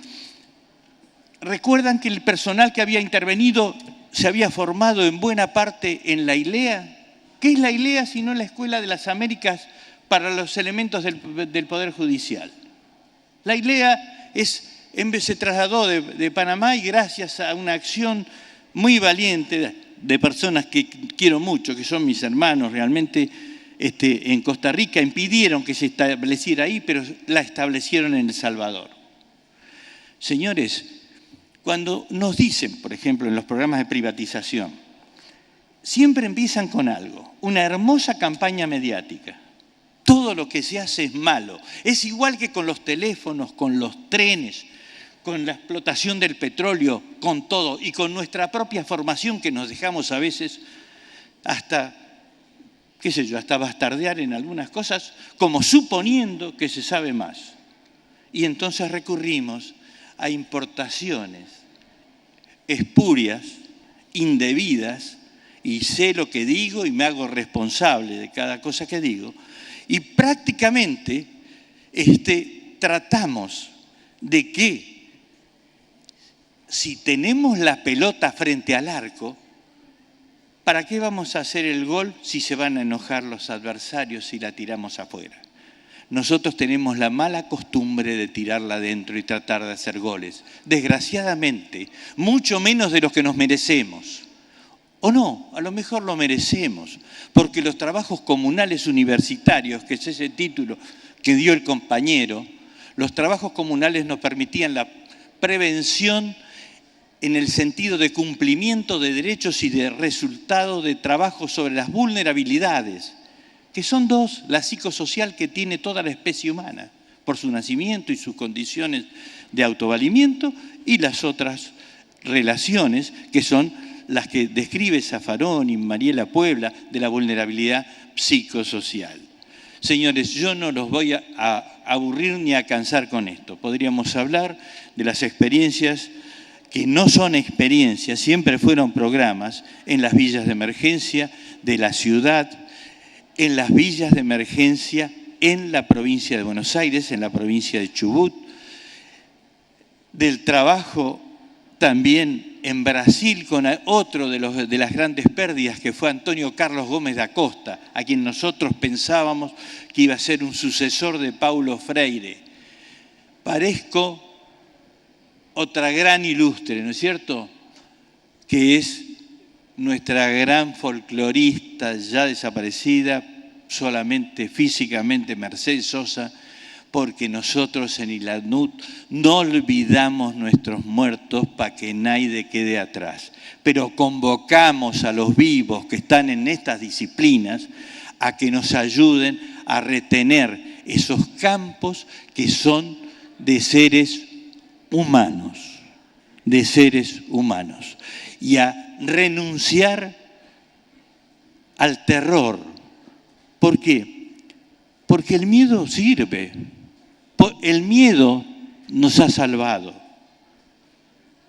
¿Recuerdan que el personal que había intervenido se había formado en buena parte en la ILEA? ¿Qué es la ILEA sino la Escuela de las Américas para los elementos del Poder Judicial? La ILEA se trasladó de Panamá y gracias a una acción muy valiente de personas que quiero mucho, que son mis hermanos realmente en Costa Rica, impidieron que se estableciera ahí, pero la establecieron en El Salvador. Señores, cuando nos dicen, por ejemplo, en los programas de privatización, siempre empiezan con algo, una hermosa campaña mediática. Todo lo que se hace es malo. Es igual que con los teléfonos, con los trenes, con la explotación del petróleo, con todo, y con nuestra propia formación que nos dejamos a veces hasta, qué sé yo, hasta bastardear en algunas cosas, como suponiendo que se sabe más. Y entonces recurrimos a importaciones espurias, indebidas, y sé lo que digo y me hago responsable de cada cosa que digo, y prácticamente tratamos de que si tenemos la pelota frente al arco, ¿para qué vamos a hacer el gol si se van a enojar los adversarios si la tiramos afuera? Nosotros tenemos la mala costumbre de tirarla adentro y tratar de hacer goles. Desgraciadamente, mucho menos de los que nos merecemos. O no, a lo mejor lo merecemos, porque los trabajos comunales universitarios, que es ese título que dio el compañero, los trabajos comunales nos permitían la prevención en el sentido de cumplimiento de derechos y de resultado de trabajo sobre las vulnerabilidades, que son dos, la psicosocial que tiene toda la especie humana, por su nacimiento y sus condiciones de autovalimiento, y las otras relaciones que son las que describe Zaffaroni y Mariela Puebla de la vulnerabilidad psicosocial. Señores, yo no los voy a aburrir ni a cansar con esto. Podríamos hablar de las experiencias que no son experiencias, siempre fueron programas en las villas de emergencia de la ciudad, en las villas de emergencia en la provincia de Buenos Aires, en la provincia de Chubut, del trabajo también en Brasil con otro de las grandes pérdidas que fue Antonio Carlos Gómez da Costa, a quien nosotros pensábamos que iba a ser un sucesor de Paulo Freire. Parezco otra gran ilustre, ¿no es cierto?, que es nuestra gran folclorista ya desaparecida, solamente físicamente, Mercedes Sosa, porque nosotros en ILADNUD no olvidamos nuestros muertos para que nadie quede atrás, pero convocamos a los vivos que están en estas disciplinas a que nos ayuden a retener esos campos que son de seres humanos, y a renunciar al terror. ¿Por qué? Porque el miedo sirve. El miedo nos ha salvado.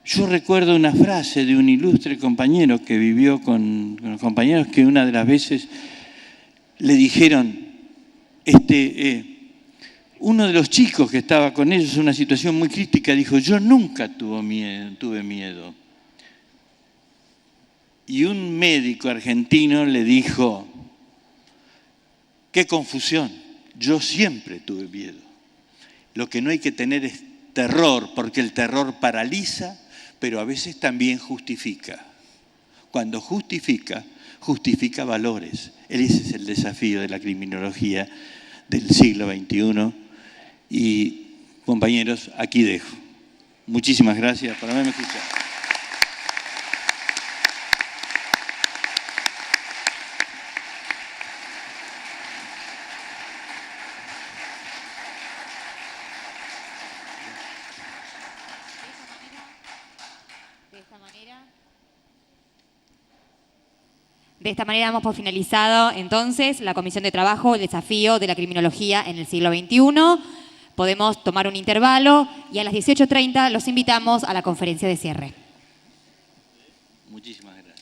Yo recuerdo una frase de un ilustre compañero que vivió con los compañeros, que una de las veces le dijeron, uno de los chicos que estaba con ellos en una situación muy crítica dijo, yo nunca tuve miedo. Y un médico argentino le dijo, qué confusión, yo siempre tuve miedo. Lo que no hay que tener es terror, porque el terror paraliza, pero a veces también justifica. Cuando justifica, justifica valores. Ese es el desafío de la criminología del siglo XXI. Y, compañeros, aquí dejo. Muchísimas gracias por haberme escuchado. De esta manera damos por finalizado entonces la Comisión de Trabajo, el desafío de la criminología en el siglo XXI. Podemos tomar un intervalo y a las 18:30 los invitamos a la conferencia de cierre. Muchísimas gracias.